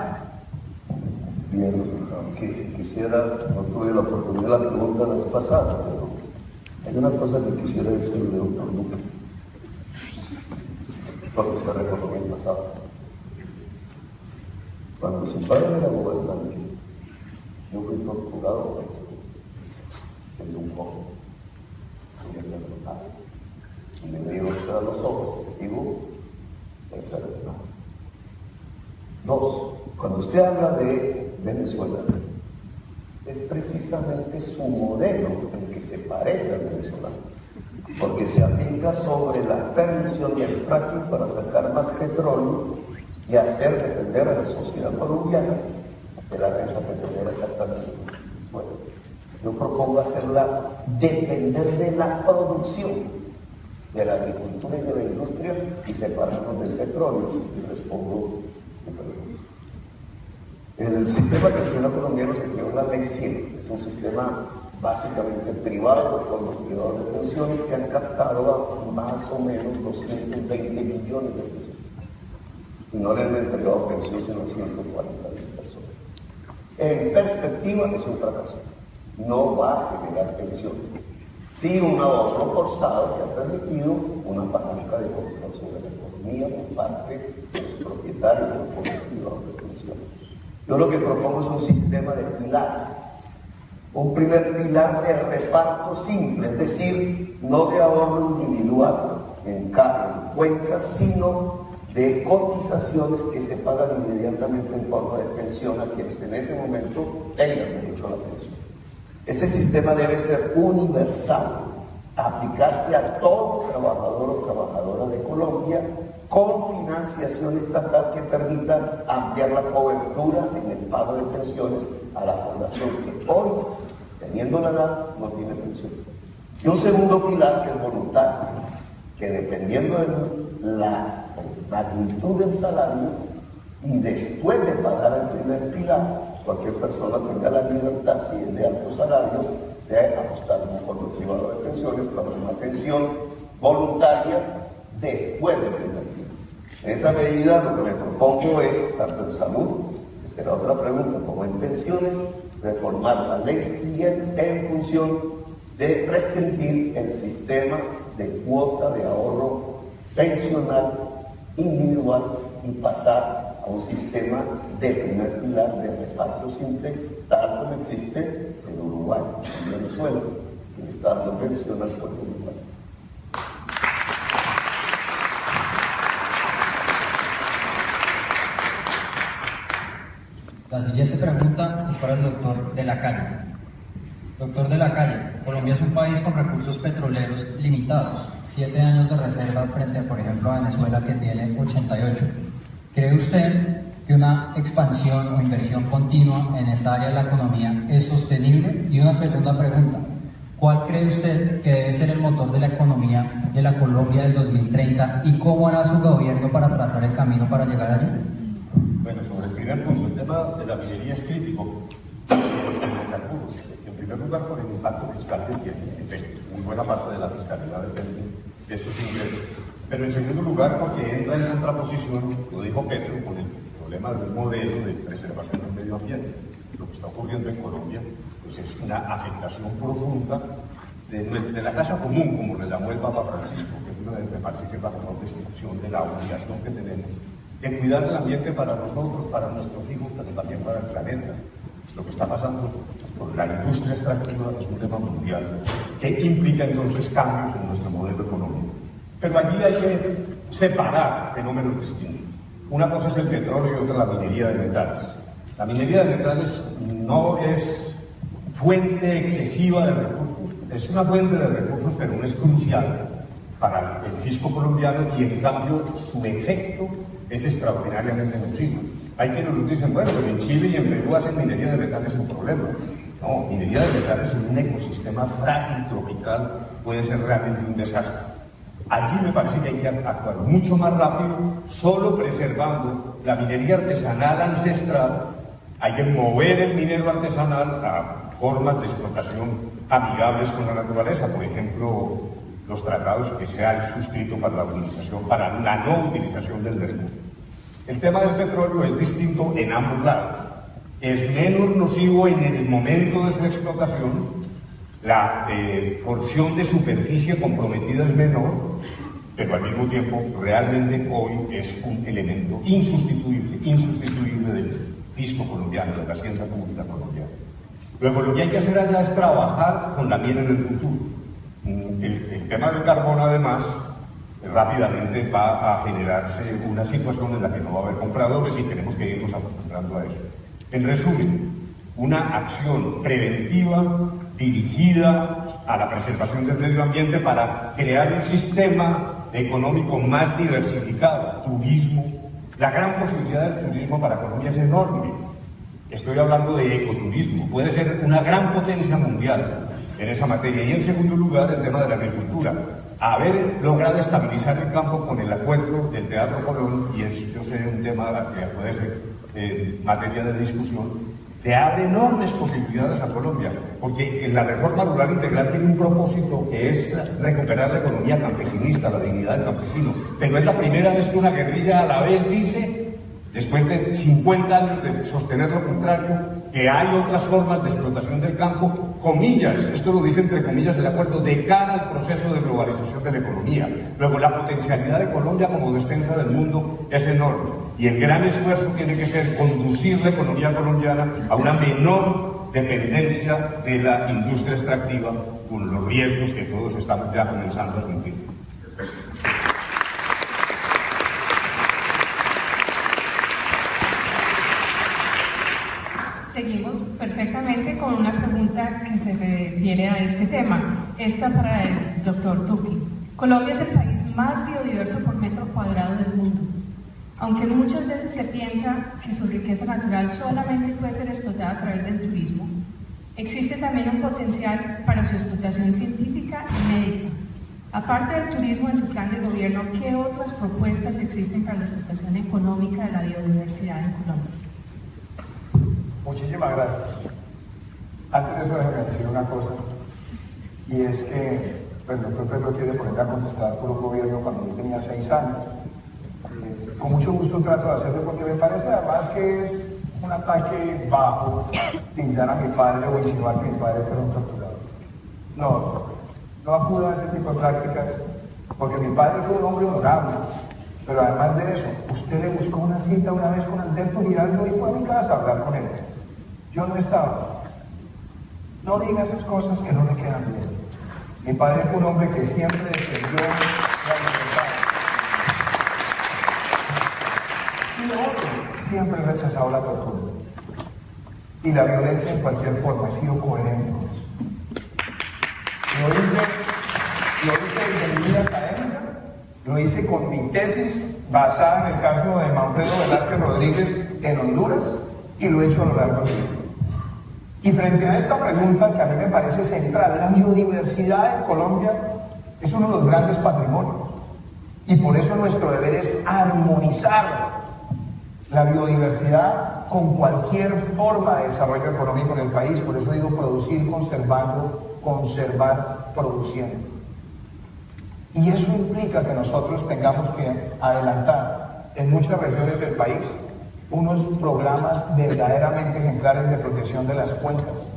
Bien, aunque quisiera, no tuve la oportunidad de la pregunta la vez pasada, pero hay una cosa que quisiera decirle, doctor Duque, porque usted recordó el pasado. Cuando su padre era gobernante, yo fui procurador de un joven, y me dio a los ojos, digo, enfermedad. Dos, cuando usted habla de Venezuela, es precisamente su modelo el que se parece al venezolano, porque se aplica sobre la permisión y el fracking para sacar más petróleo y hacer depender a la sociedad colombiana de la renta petrolera exactamente. Bueno, yo propongo hacerla depender de la producción, de la agricultura y de la industria y separarnos del petróleo. Y respondo, el sistema pensional colombiano se creó en la Ley 100, es un sistema básicamente privado, de fondos privados de pensiones que han captado a más o menos 220 millones de pesos. Y no les han entregado pensión sino a 140.000 personas. En perspectiva es un fracaso. No va a generar pensiones. Sí, un ahorro forzado que ha permitido una palanca de control sobre la economía por parte de los propietarios de los fondos privados de pensiones. Yo lo que propongo es un sistema de pilares. Un primer pilar de reparto simple, es decir, no de ahorro individual en cada cuenta, sino de cotizaciones que se pagan inmediatamente en forma de pensión a quienes en ese momento tengan derecho a la pensión. Ese sistema debe ser universal, aplicarse a todo trabajador o trabajadora de Colombia con financiación estatal que permita ampliar la cobertura en el pago de pensiones a la población que hoy, teniendo la edad, no tiene pensión. Y un segundo pilar que es voluntario, que dependiendo de la magnitud del salario y después de pagar el primer pilar, cualquier persona tenga la libertad, si es de altos salarios, de apostar en un fondo privado de pensiones para una pensión voluntaria después del primer pilar. En esa medida lo que me propongo es, tanto en salud, que será otra pregunta, como en pensiones, reformar la ley 100 en función de restringir el sistema de cuota de ahorro pensional individual y pasar a un sistema de primer pilar de reparto simple, tal como existe en Uruguay, en Venezuela, que está dando pensión al pueblo uruguayo. La siguiente pregunta es para el doctor de la Calle. Doctor de la Calle, Colombia es un país con recursos petroleros limitados, 7 años de reserva frente, por ejemplo, a Venezuela que tiene 88. ¿Cree usted que una expansión o inversión continua en esta área de la economía es sostenible? Y una segunda pregunta, ¿cuál cree usted que debe ser el motor de la economía de la Colombia del 2030 y cómo hará su gobierno para trazar el camino para llegar allí? Bueno, sobre el primer punto, el tema de la minería es crítico por los recursos. En primer lugar, por el impacto fiscal que tiene. En efecto, muy buena parte de la fiscalidad depende de estos ingresos. Pero en segundo lugar, porque entra en contraposición, lo dijo Petro, con el problema de un modelo de preservación del medio ambiente. Lo que está ocurriendo en Colombia pues es una afectación profunda de la casa común, como le llamó el Papa Francisco, que me parece que es la mejor descripción de la obligación que tenemos de cuidar el ambiente para nosotros, para nuestros hijos, pero también para el planeta. Lo que está pasando con la industria extractiva es un tema mundial que implica entonces cambios en nuestro modelo económico. Pero allí hay que separar fenómenos distintos. Una cosa es el petróleo y otra la minería de metales. La minería de metales no es fuente excesiva de recursos, es una fuente de recursos, pero no es crucial para el fisco colombiano y en cambio su efecto es extraordinariamente nocivo. Hay quienes nos dicen, bueno, pero en Chile y en Perú hacen minería de metales sin problema. No, minería de metales en un ecosistema frágil tropical puede ser realmente un desastre. Allí me parece que hay que actuar mucho más rápido, solo preservando la minería artesanal ancestral. Hay que mover el minero artesanal a formas de explotación amigables con la naturaleza, por ejemplo, los tratados que se han suscrito para la utilización, para la no utilización del mercurio. El tema del petróleo es distinto en ambos lados. Es menos nocivo en el momento de su explotación, la porción de superficie comprometida es menor, pero al mismo tiempo realmente hoy es un elemento insustituible del fisco colombiano, de la hacienda pública colombiana. Luego lo que hay que hacer allá es trabajar con la miel en el futuro. El tema del carbón además rápidamente va a generarse una situación en la que no va a haber compradores y tenemos que irnos acostumbrando a eso. En resumen, una acción preventiva dirigida a la preservación del medio ambiente para crear un sistema económico más diversificado, turismo. La gran posibilidad del turismo para Colombia es enorme. Estoy hablando de ecoturismo, puede ser una gran potencia mundial en esa materia. Y en segundo lugar, el tema de la agricultura. Haber logrado estabilizar el campo con el acuerdo del Teatro Colón, y es, yo sé, un tema que puede ser materia de discusión, le abre enormes posibilidades a Colombia, porque la reforma rural integral tiene un propósito que es recuperar la economía campesinista, la dignidad del campesino, pero es la primera vez que una guerrilla a la vez dice, después de 50 años de sostener lo contrario, que hay otras formas de explotación del campo, comillas, esto lo dice entre comillas del acuerdo, de cara al proceso de globalización de la economía. Luego, la potencialidad de Colombia como despensa del mundo es enorme, y el gran esfuerzo tiene que ser conducir la economía colombiana a una menor dependencia de la industria extractiva, con los riesgos que todos estamos ya comenzando a sentir. Seguimos perfectamente con una pregunta que se refiere a este tema. Esta para el doctor Duque. Colombia es el país más biodiverso por metro cuadrado del mundo. Aunque muchas veces se piensa que su riqueza natural solamente puede ser explotada a través del turismo, existe también un potencial para su explotación científica y médica. Aparte del turismo en su plan de gobierno, ¿qué otras propuestas existen para la explotación económica de la biodiversidad en Colombia? Muchísimas gracias. Antes de eso, déjame decir una cosa, y es que, pues, el doctor Pedro quiere ponerme a contestar por un gobierno cuando yo tenía 6 años. Con mucho gusto trato de hacerlo porque me parece además que es un ataque bajo pintar a mi padre o insinuar que mi padre fuera un torturador. No acudo a ese tipo de prácticas porque mi padre fue un hombre honorable. Pero además de eso, usted le buscó una cita una vez con Alberto Giraldo y fue a mi casa a hablar con él. Yo no estaba. No diga esas cosas que no le quedan bien. Mi padre fue un hombre que siempre defendió la libertad. Y lo otro, siempre he rechazado la tortura. Y la violencia en cualquier forma, he sido coherente con eso. Lo hice desde mi vida académica. Lo hice con mi tesis basada en el caso de Manfredo Velázquez Rodríguez en Honduras y lo he hecho a lo largo del tiempo. Y frente a esta pregunta que a mí me parece central, la biodiversidad en Colombia es uno de los grandes patrimonios y por eso nuestro deber es armonizar la biodiversidad con cualquier forma de desarrollo económico en el país. Por eso digo producir conservando, conservar produciendo. Y eso implica que nosotros tengamos que adelantar en muchas regiones del país unos programas verdaderamente ejemplares de protección de las cuencas,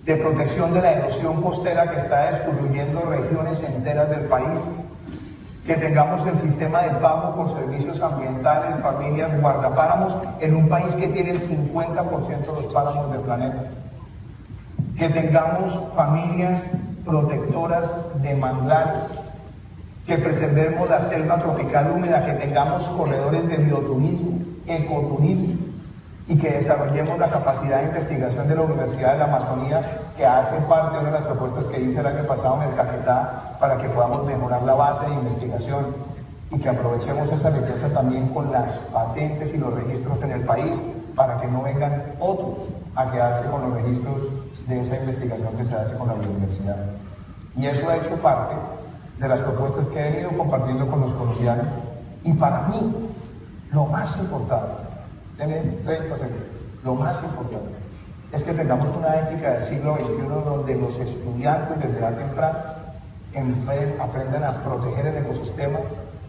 de protección de la erosión costera que está destruyendo regiones enteras del país, que tengamos el sistema de pago por servicios ambientales, familias, guardapáramos en un país que tiene el 50% de los páramos del planeta, que tengamos familias protectoras de manglares, que preservemos la selva tropical húmeda, que tengamos corredores de bioturismo, ecoturismo, y que desarrollemos la capacidad de investigación de la Universidad de la Amazonía, que hace parte de una de las propuestas que hice el año pasado en el Caquetá, para que podamos mejorar la base de investigación y que aprovechemos esa riqueza también con las patentes y los registros en el país, para que no vengan otros a quedarse con los registros de esa investigación que se hace con la universidad. Y eso ha hecho parte de las propuestas que he venido compartiendo con los colombianos. Y para mí, lo más importante, tienen 30 segundos, lo más importante es que tengamos una ética del siglo XXI donde los estudiantes desde edad temprana aprendan a proteger el ecosistema,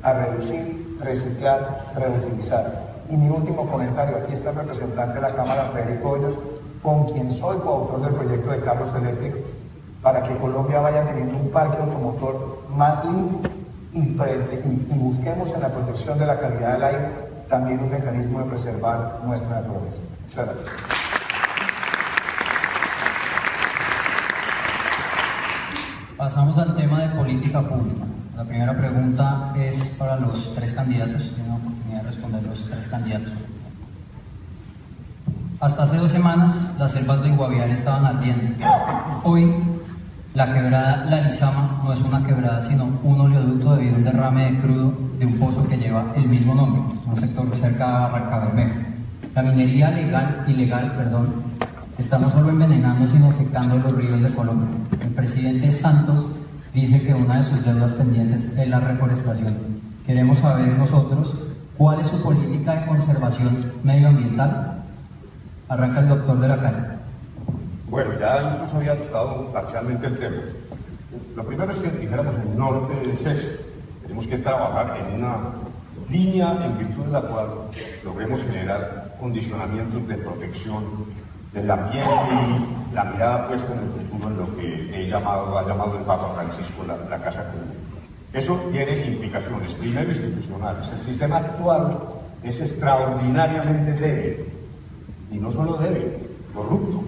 a reducir, reciclar, reutilizar. Y mi último comentario, aquí está el representante de la Cámara, Federico Hoyos, con quien soy coautor del proyecto de carros eléctricos, para que Colombia vaya teniendo un parque automotor más limpio y busquemos en la protección de la calidad del aire también un mecanismo de preservar nuestra naturaleza. Muchas gracias. Pasamos al tema de política pública. La primera pregunta es para los tres candidatos. Tienen la oportunidad de responder los tres candidatos. Hasta hace 2 semanas las selvas de Guaviare estaban ardiendo. Hoy la quebrada La Lizama no es una quebrada, sino un oleoducto debido a un derrame de crudo de un pozo que lleva el mismo nombre, un sector cerca de Barranca Bermeja. La minería ilegal, está no solo envenenando, sino secando los ríos de Colombia. El presidente Santos dice que una de sus deudas pendientes es la reforestación. Queremos saber nosotros cuál es su política de conservación medioambiental. Arranca el doctor de la calle. Bueno, ya incluso había tocado parcialmente el tema. Lo primero es que dijéramos el norte es eso. Tenemos que trabajar en una línea en virtud de la cual logremos generar condicionamientos de protección del ambiente y la mirada puesta en el futuro en lo que ha llamado el Papa Francisco la Casa Común. Eso tiene implicaciones, primero institucionales. El sistema actual es extraordinariamente débil, y no solo débil, corrupto.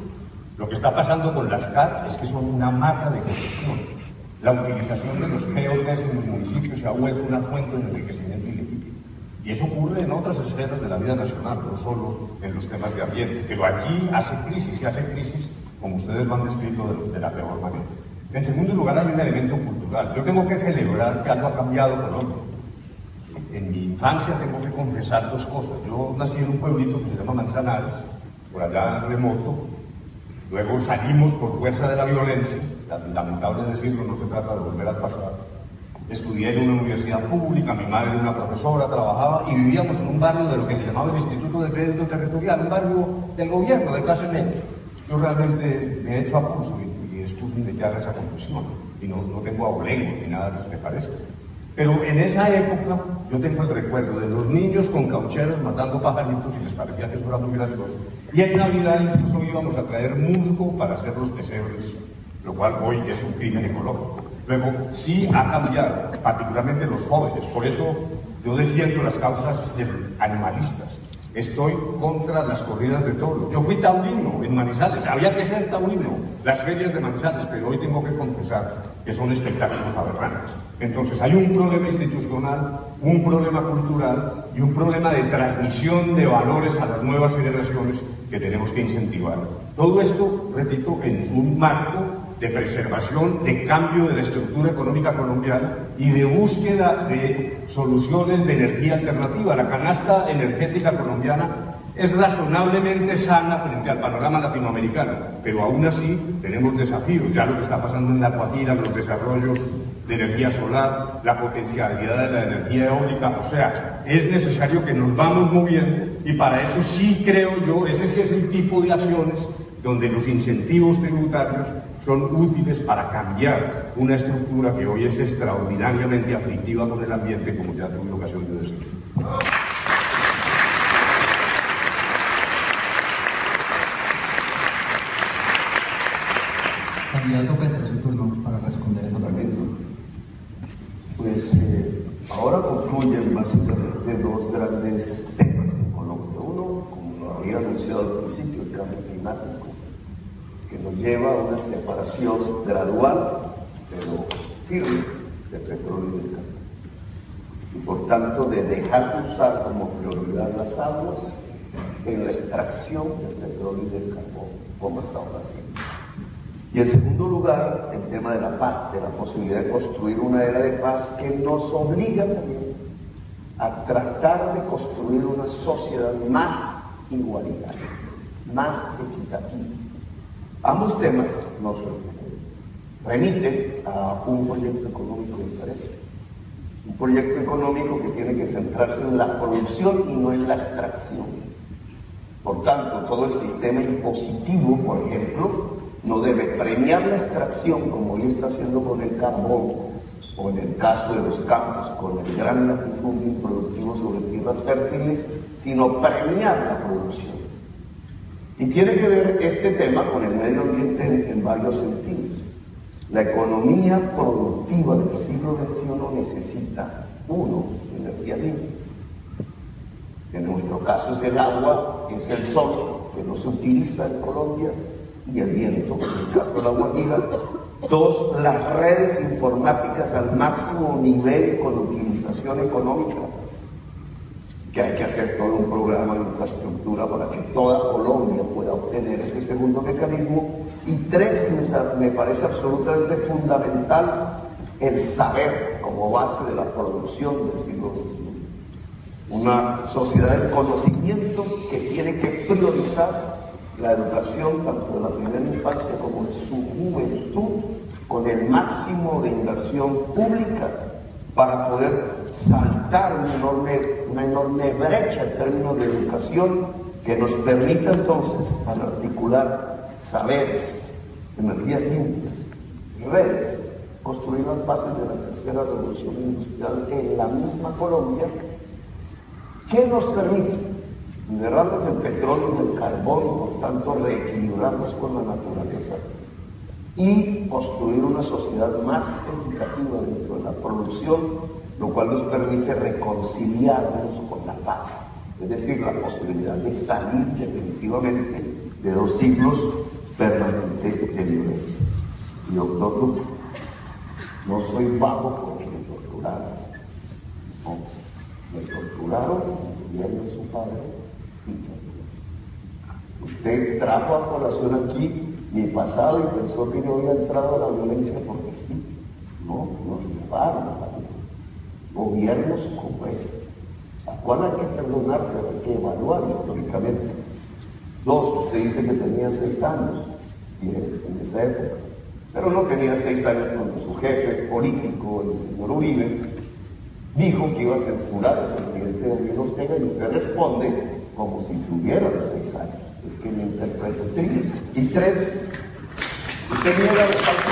Lo que está pasando con las CAR es que son una mata de corrupción. La utilización de los POTs en los municipios se ha vuelto una fuente de enriquecimiento ilegítimo. Y eso ocurre en otras esferas de la vida nacional, no solo en los temas de ambiente. Pero allí hace crisis, como ustedes lo han descrito de la peor manera. En segundo lugar, hay un elemento cultural. Yo tengo que celebrar que algo ha cambiado Colombia. En mi infancia tengo que confesar 2 cosas. Yo nací en un pueblito que se llama Manzanares, por allá remoto. Luego salimos por fuerza de la violencia, lamentable decirlo, no se trata de volver al pasado. Estudié en una universidad pública, mi madre era una profesora, trabajaba y vivíamos en un barrio de lo que se llamaba el Instituto de Crédito Territorial, un barrio del gobierno, de clase media. Yo realmente me he hecho a pulso y excusen de que haga esa confesión, y no tengo abolengo ni nada que se me parezca. Pero en esa época yo tengo el recuerdo de los niños con caucheros matando pajaritos y les parecía que eso era muy gracioso. Y en Navidad incluso íbamos a traer musgo para hacer los pesebres, lo cual hoy es un crimen ecológico. Luego sí ha cambiado, particularmente los jóvenes. Por eso yo defiendo las causas animalistas. Estoy contra las corridas de toros. Yo fui taurino en Manizales, había que ser taurino, las ferias de Manizales, pero hoy tengo que confesar que son espectáculos aberrantes. Entonces hay un problema institucional, un problema cultural y un problema de transmisión de valores a las nuevas generaciones que tenemos que incentivar. Todo esto, repito, en un marco de preservación, de cambio de la estructura económica colombiana y de búsqueda de soluciones de energía alternativa. La canasta energética colombiana es razonablemente sana frente al panorama latinoamericano, pero aún así tenemos desafíos. Ya lo que está pasando en La Guajira, los desarrollos de energía solar, la potencialidad de la energía eólica, o sea, es necesario que nos vamos moviendo y para eso sí creo yo, ese sí es el tipo de acciones donde los incentivos tributarios son útiles para cambiar una estructura que hoy es extraordinariamente aflictiva con el ambiente, como ya tuve ocasión de decir. Candidato Petro, su turno para responder esa pregunta. Pues ahora concluyen básicamente 2 grandes temas en Colombia. Uno, como lo había anunciado al principio, el cambio climático, que nos lleva a una separación gradual, pero firme, del petróleo y del carbón. Y por tanto, de dejar de usar como prioridad las aguas en la extracción del petróleo y del carbón, como está ahora haciendo. Y en segundo lugar, el tema de la paz, de la posibilidad de construir una era de paz que nos obliga también a tratar de construir una sociedad más igualitaria, más equitativa. Ambos temas nos remiten a un proyecto económico diferente. Un proyecto económico que tiene que centrarse en la producción y no en la extracción. Por tanto, todo el sistema impositivo, por ejemplo, no debe premiar la extracción como hoy está haciendo con el carbón, o en el caso de los campos, con el gran latifundio improductivo sobre tierras fértiles, sino premiar la producción. Y tiene que ver este tema con el medio ambiente en varios sentidos. La economía productiva del siglo XXI necesita, uno, energías limpias. En nuestro caso es el agua, es el sol, que no se utiliza en Colombia, y el viento, en el caso de la Guajira. Dos, las redes informáticas al máximo nivel con utilización económica, que hay que hacer todo un programa de infraestructura para que toda Colombia pueda obtener ese segundo mecanismo. Y tres, me parece absolutamente fundamental el saber como base de la producción del siglo XXI. Una sociedad del conocimiento que tiene que priorizar la educación tanto de la primera infancia como de su juventud, con el máximo de inversión pública para poder saltar una enorme brecha en términos de educación que nos permita entonces al articular saberes, energías limpias, redes, construir las bases de la tercera revolución industrial en la misma Colombia, que nos permite liberarnos del petróleo y del carbón, por tanto reequilibrarnos con la naturaleza y construir una sociedad más equitativa dentro de la producción, lo cual nos permite reconciliarnos con la paz, es decir, la posibilidad de salir definitivamente de 2 siglos permanentes de violencia. Y doctor Duque, no soy vago porque me torturaron, no, me torturaron y él es su padre. Usted trajo a colación aquí mi pasado y pensó que yo había entrado a la violencia porque sí. No, nos llevaron a la violencia. Gobiernos como ese, a cual hay que perdonar, pero hay que evaluar históricamente. 2, usted dice que tenía 6 años, bien, en esa época, pero no tenía 6 años cuando su jefe político, el señor Uribe, dijo que iba a censurar al presidente Daniel Ortega y usted responde como si tuviera los 6 años. Es que me interpreto triste. Y 3, usted niega el falso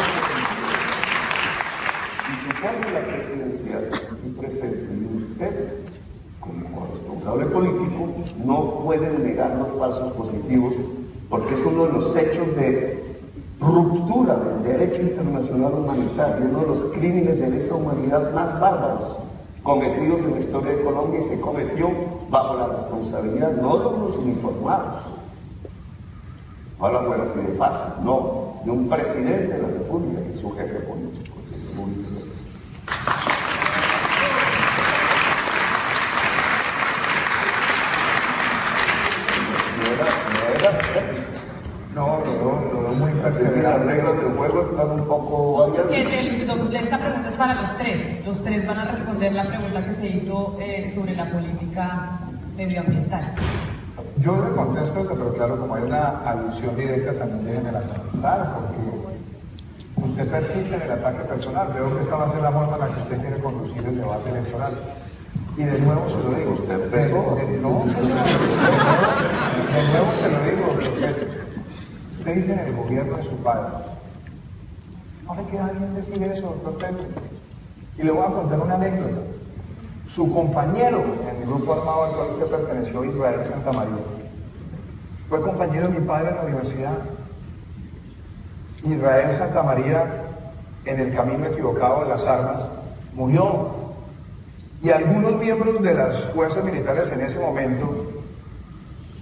y su fórmula presidencial aquí presente, y usted, como responsable político, no puede negar los falsos positivos porque es uno de los hechos de ruptura del derecho internacional humanitario, uno de los crímenes de lesa humanidad más bárbaros cometidos en la historia de Colombia, y se cometió bajo la responsabilidad no de unos uniformados, ojalá fuera así de fácil, no, de un presidente de la República y su jefe político, el señor Uribe. No, muy fácil. Las reglas del juego están un poco variadas. Esta pregunta es para los 3. Los 3 van a responder la pregunta que se hizo sobre la política medioambiental. Yo le contesto eso, pero claro, como hay una alusión directa, también déjenme la contestar, porque usted persiste en el ataque personal. Veo que esta va a ser la forma en la que usted quiere conducir el debate electoral. Y de nuevo se lo digo, usted empezó, de nuevo se lo digo, usted dice en el gobierno de su padre. No le queda bien decir eso, doctor Petro. Y le voy a contar una anécdota. Su compañero en el grupo armado al cual usted perteneció, Israel Santamaría, fue compañero de mi padre en la universidad. Israel Santamaría, en el camino equivocado de las armas, murió. Y algunos miembros de las fuerzas militares en ese momento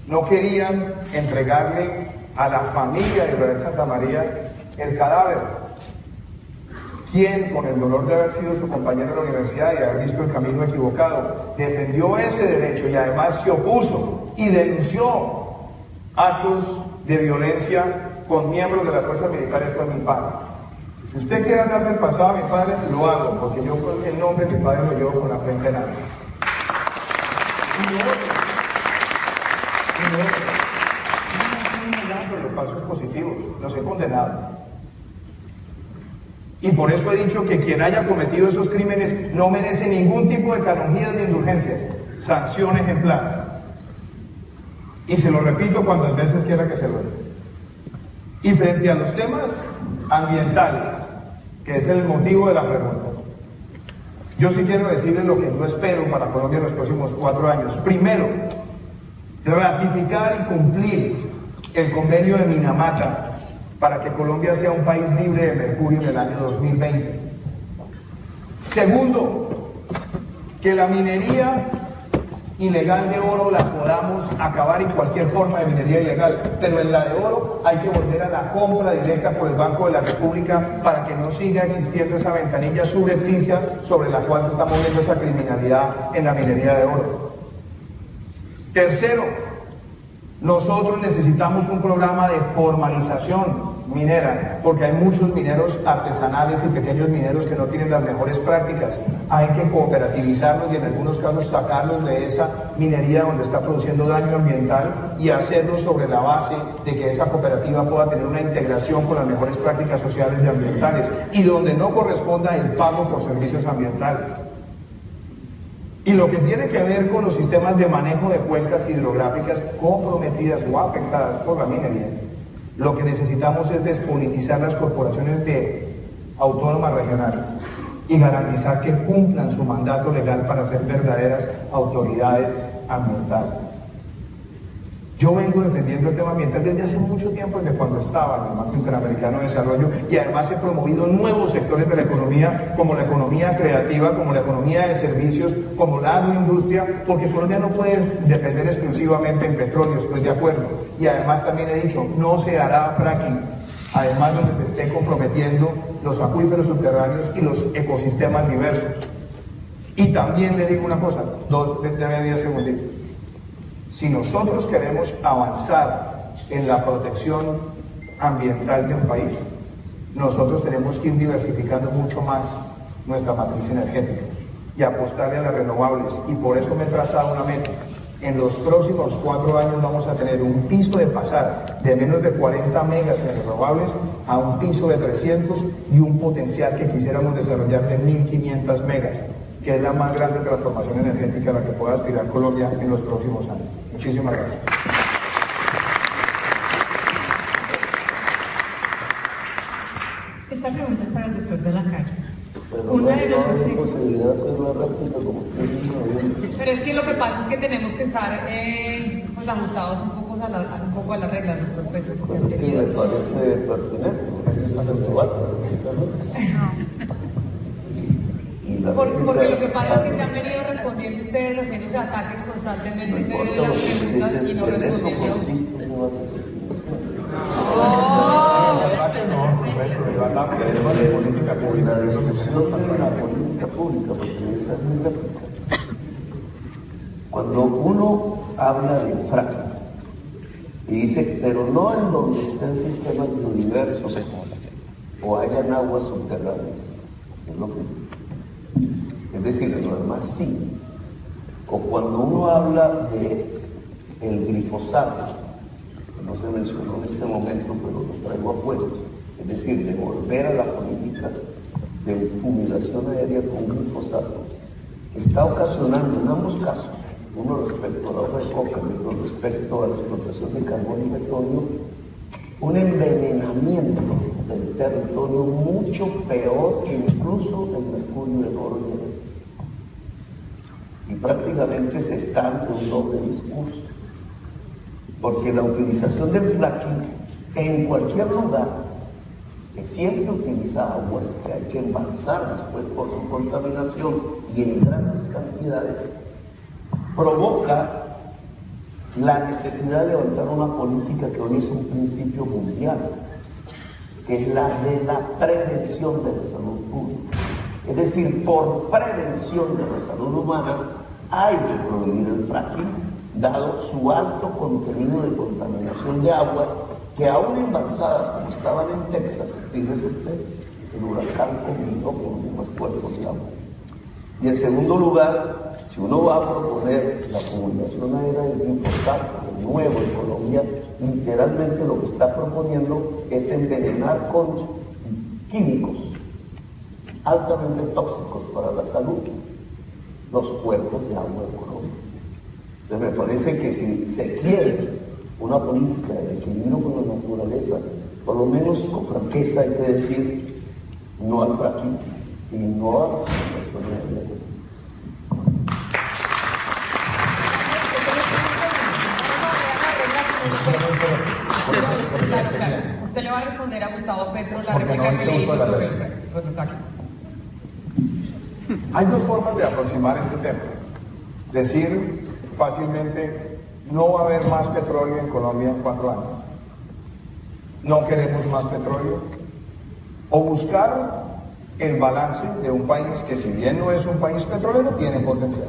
no querían entregarle a la familia de Israel Santamaría el cadáver. quien, con el dolor de haber sido su compañero en la universidad y haber visto el camino equivocado, defendió ese derecho y además se opuso y denunció actos de violencia con miembros de las fuerzas militares, fue mi padre. Si usted quiere hablar del pasado de mi padre, lo hago, porque yo el nombre de mi padre lo llevo con la frente en alto. Los pasos positivos, los he condenado. Y por eso he dicho que quien haya cometido esos crímenes no merece ningún tipo de canonjías ni indulgencias, sanción ejemplar. Y se lo repito cuantas veces quiera que se lo diga. Y frente a los temas ambientales, que es el motivo de la pregunta, yo sí quiero decirles lo que yo espero para Colombia en los próximos 4 años. Primero, ratificar y cumplir el convenio de Minamata para que Colombia sea un país libre de mercurio en el año 2020. Segundo, que la minería ilegal de oro la podamos acabar en cualquier forma de minería ilegal, pero en la de oro hay que volver a la compra directa por el Banco de la República para que no siga existiendo esa ventanilla subrepticia sobre la cual se está moviendo esa criminalidad en la minería de oro. Tercero, nosotros necesitamos un programa de formalización minera, porque hay muchos mineros artesanales y pequeños mineros que no tienen las mejores prácticas. Hay que cooperativizarlos y en algunos casos sacarlos de esa minería donde está produciendo daño ambiental y hacerlo sobre la base de que esa cooperativa pueda tener una integración con las mejores prácticas sociales y ambientales y donde no corresponda el pago por servicios ambientales. Y lo que tiene que ver con los sistemas de manejo de cuencas hidrográficas comprometidas o afectadas por la minería, lo que necesitamos es despolitizar las corporaciones autónomas regionales y garantizar que cumplan su mandato legal para ser verdaderas autoridades ambientales. Yo vengo defendiendo el tema ambiental desde hace mucho tiempo, desde cuando estaba en el Banco Interamericano de Desarrollo, y además he promovido nuevos sectores de la economía, como la economía creativa, como la economía de servicios, como la agroindustria, porque Colombia no puede depender exclusivamente en petróleo, estoy de acuerdo. Y además también he dicho, no se hará fracking, además donde se estén comprometiendo los acuíferos subterráneos y los ecosistemas diversos. Y también le digo una cosa, dame 10 segunditos. Si nosotros queremos avanzar en la protección ambiental del país, nosotros tenemos que ir diversificando mucho más nuestra matriz energética y apostarle a las renovables. Y por eso me he trazado una meta. En los próximos 4 años vamos a tener un piso de pasar de menos de 40 megas en renovables a un piso de 300 y un potencial que quisiéramos desarrollar de 1.500 megas, que es la más grande transformación energética a la que pueda aspirar Colombia en los próximos años. Muchísimas gracias. Esta pregunta es para el doctor de la Calle. Una de los Pero es que lo que pasa es que tenemos que estar pues ajustados un poco a las reglas, doctor Petro, porque han tenido me parece pertinente, porque lo que pasa es que se han venido respondiendo ustedes haciéndose ataques constantemente en medio de las preguntas y no respondiendo. La discusión de la política pública, porque esa es mi réplica. Cuando uno habla de fracking y dice, pero no en donde estén sistemas biodiversos o hayan aguas subterráneas, es lo que es decir, lo demás sí. O cuando uno habla de el glifosato, que no se mencionó en este momento, pero lo traigo a puesto, es decir, de volver a la política de fumigación aérea con glifosato, está ocasionando en ambos casos, uno respecto a la hoja de coca y otro respecto a la explotación de carbón y petróleo, un envenenamiento del territorio mucho peor que incluso el mercurio, el oro y el oro. Y prácticamente se está ante un doble discurso, porque la utilización del fracking en cualquier lugar que siempre utiliza aguas que hay que embalsar después por su contaminación y en grandes cantidades, provoca la necesidad de levantar una política que hoy es un principio mundial, que es la de la prevención de la salud pública. Es decir, por prevención de la salud humana hay que prohibir el fracking, dado su alto contenido de contaminación de aguas, que aún embalsadas como estaban en Texas, fíjese usted, el huracán combinó con más cuerpos de agua. Y en segundo lugar, si uno va a proponer la comunicación aérea del glifosato, de nuevo en Colombia, literalmente lo que está proponiendo es envenenar con químicos altamente tóxicos para la salud los cuerpos de agua de Colombia. Entonces me parece que si se quiere una política de equilibrio con la naturaleza, por lo menos con franqueza hay que decir no al fracking y no a la situación. Claro. Usted le va a responder a Gustavo Petro la réplica que le hizo sobre el fracking. Hay dos formas de aproximar este tema. Decir fácilmente, no va a haber más petróleo en Colombia en 4 años. No queremos más petróleo. O buscar el balance de un país que, si bien no es un país petrolero, tiene potencial.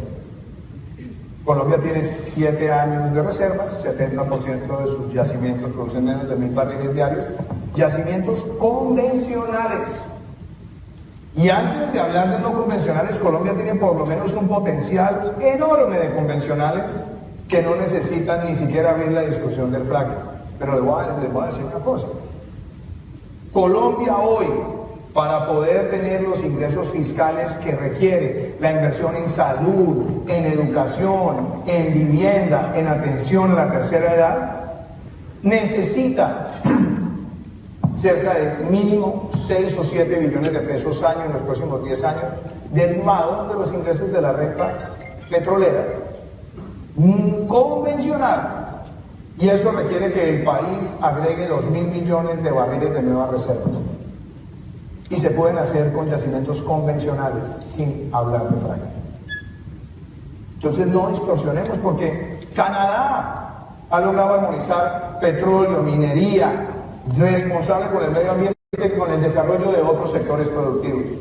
Colombia tiene 7 años de reservas, 70% de sus yacimientos producen menos de 1000 barriles diarios, yacimientos convencionales. Y antes de hablar de no convencionales, Colombia tiene por lo menos un potencial enorme de convencionales que no necesitan ni siquiera abrir la discusión del fracking. Pero les voy a decir una cosa. Colombia hoy, para poder tener los ingresos fiscales que requiere, la inversión en salud, en educación, en vivienda, en atención a la tercera edad, necesita cerca de mínimo 6 o 7 billones de pesos año en los próximos 10 años, derivados de los ingresos de la renta petrolera convencional. Y eso requiere que el país agregue 2.000 millones de barriles de nuevas reservas. Y se pueden hacer con yacimientos convencionales, sin hablar de fracking. Entonces no distorsionemos, porque Canadá ha logrado armonizar petróleo, minería, responsable con el medio ambiente y con el desarrollo de otros sectores productivos.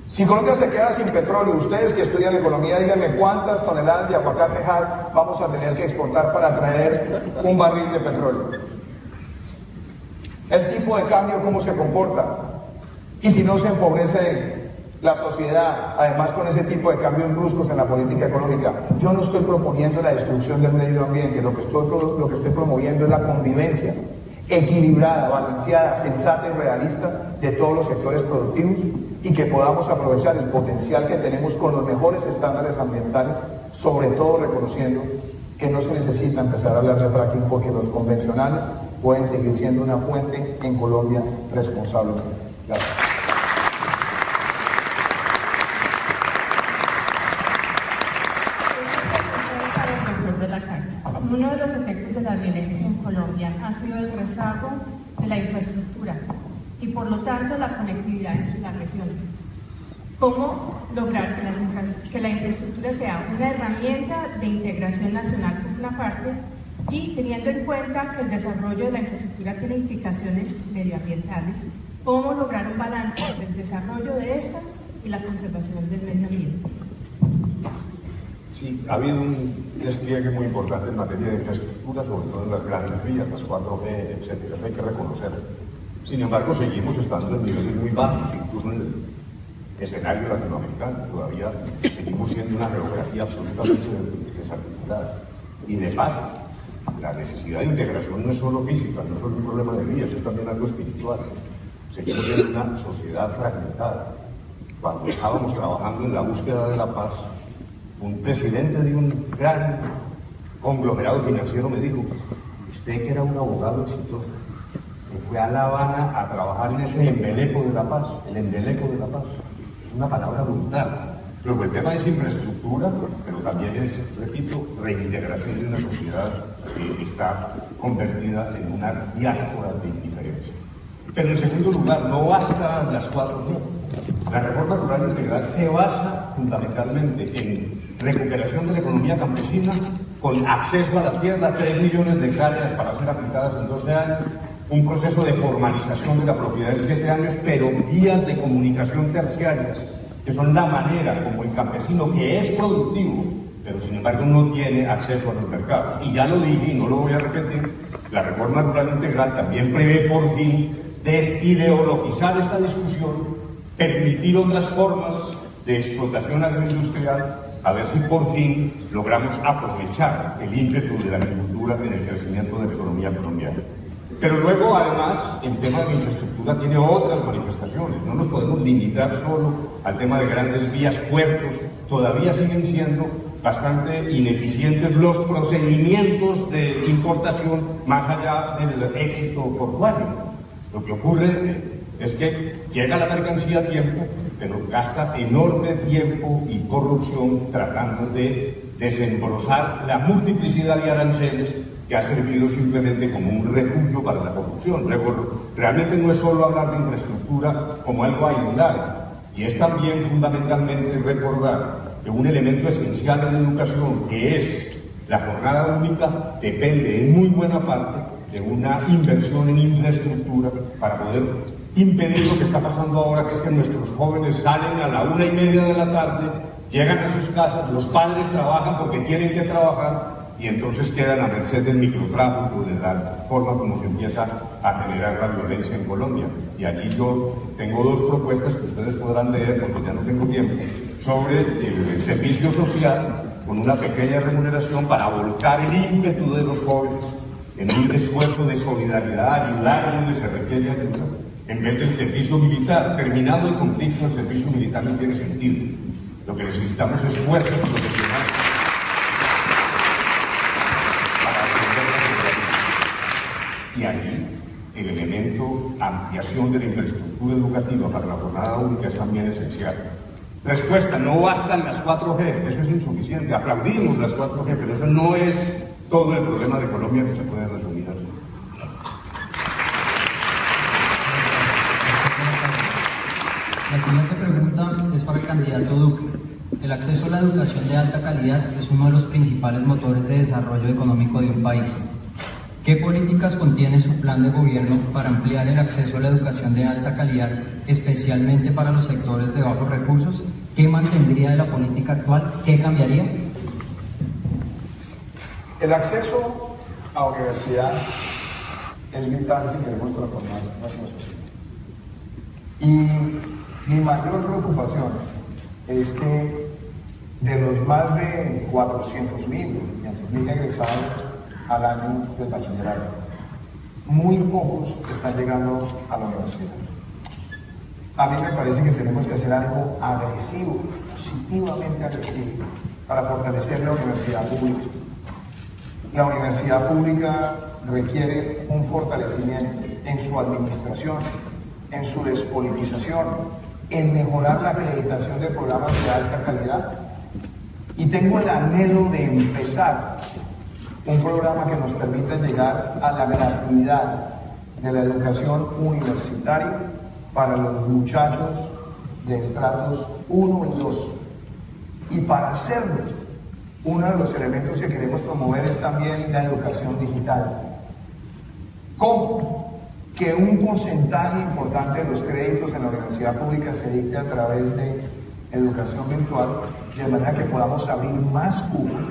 Si Colombia se queda sin petróleo, ustedes que estudian economía, díganme cuántas toneladas de aguacate Hass vamos a tener que exportar para traer un barril de petróleo. El tipo de cambio, cómo se comporta. Y si no se empobrece la sociedad, además con ese tipo de cambios bruscos en la política económica. Yo no estoy proponiendo la destrucción del medio ambiente, lo que estoy promoviendo es la convivencia equilibrada, balanceada, sensata y realista de todos los sectores productivos, y que podamos aprovechar el potencial que tenemos con los mejores estándares ambientales, sobre todo reconociendo que no se necesita empezar a hablar de fracking, porque los convencionales pueden seguir siendo una fuente en Colombia responsablemente. Gracias. Uno de los efectos de la violencia en Colombia ha sido el rezago de la infraestructura y por lo tanto la conectividad entre las regiones. ¿Cómo lograr que la infraestructura sea una herramienta de integración nacional por una parte, y teniendo en cuenta que el desarrollo de la infraestructura tiene implicaciones medioambientales, cómo lograr un balance entre el desarrollo de esta y la conservación del medio ambiente? Sí, ha habido un despliegue muy importante en materia de infraestructura, sobre todo en las grandes vías, las 4G, etc. Eso hay que reconocerlo. Sin embargo, seguimos estando en niveles muy bajos, incluso en el escenario latinoamericano. Todavía seguimos siendo una geografía absolutamente desarticulada. Y de paso, la necesidad de integración no es solo física, no es solo un problema de vías, es también algo espiritual. Seguimos siendo una sociedad fragmentada. Cuando estábamos trabajando en la búsqueda de la paz, un presidente de un gran conglomerado financiero me dijo: usted, que era un abogado exitoso, que fue a La Habana a trabajar en ese embeleco de la paz, el embeleco de la paz. Es una palabra brutal. Pero el tema es infraestructura, pero también es, repito, reintegración de una sociedad que está convertida en una diáspora de indiferencia. Pero en segundo lugar, no basta las 4G. La reforma rural integral se basa fundamentalmente en recuperación de la economía campesina, con acceso a la tierra, 3 millones de hectáreas para ser aplicadas en 12 años, un proceso de formalización de la propiedad en 7 años, pero vías de comunicación terciarias, que son la manera como el campesino, que es productivo, pero sin embargo no tiene acceso a los mercados. Y ya lo dije y no lo voy a repetir, la reforma rural integral también prevé por fin desideologizar esta discusión, permitir otras formas de explotación agroindustrial, a ver si por fin logramos aprovechar el ímpetu de la agricultura en el crecimiento de la economía colombiana. Pero luego, además, el tema de la infraestructura tiene otras manifestaciones. No nos podemos limitar solo al tema de grandes vías, puertos. Todavía siguen siendo bastante ineficientes los procedimientos de importación más allá del éxito portuario. Lo que ocurre es que llega la mercancía a tiempo, pero gasta enorme tiempo y corrupción tratando de desembolsar la multiplicidad de aranceles que ha servido simplemente como un refugio para la corrupción. Realmente no es solo hablar de infraestructura como algo aislado, y es también fundamentalmente recordar que un elemento esencial en la educación, que es la jornada única, depende en muy buena parte de una inversión en infraestructura para poder impedir lo que está pasando ahora, que es que nuestros jóvenes salen a la 1:30 de la tarde, llegan a sus casas, los padres trabajan porque tienen que trabajar, y entonces quedan a merced del microtráfico, de la forma como se empieza a generar la violencia en Colombia. Y allí yo tengo 2 propuestas que ustedes podrán leer, porque ya no tengo tiempo, sobre el servicio social con una pequeña remuneración para volcar el ímpetu de los jóvenes en un esfuerzo de solidaridad, ayudar donde se requiere ayuda, en vez del servicio militar. Terminado el conflicto, el servicio militar no tiene sentido. Lo que necesitamos es esfuerzos profesionales. Y ahí el elemento ampliación de la infraestructura educativa para la jornada única es también esencial. Respuesta: no bastan las 4G, eso es insuficiente. Aplaudimos las 4G, pero eso no es todo el problema de Colombia que se puede resumir así. La siguiente pregunta es para el candidato Duque. El acceso a la educación de alta calidad es uno de los principales motores de desarrollo económico de un país. ¿Qué políticas contiene su plan de gobierno para ampliar el acceso a la educación de alta calidad, especialmente para los sectores de bajos recursos? ¿Qué mantendría de la política actual? ¿Qué cambiaría? El acceso a la universidad es vital si queremos transformar nuestra sociedad. Y mi mayor preocupación es que de los más de 400.000, 500.000 egresados al año del bachillerato, muy pocos están llegando a la universidad. A mí me parece que tenemos que hacer algo agresivo, positivamente agresivo, para fortalecer la universidad pública. La universidad pública requiere un fortalecimiento en su administración, en su despolitización, en mejorar la acreditación de programas de alta calidad. Y tengo el anhelo de empezar un programa que nos permita llegar a la gratuidad de la educación universitaria para los muchachos de estratos 1 y 2. Y para hacerlo, uno de los elementos que queremos promover es también la educación digital. ¿Cómo? Que un porcentaje importante de los créditos en la universidad pública se dicte a través de educación virtual, de manera que podamos abrir más cupos.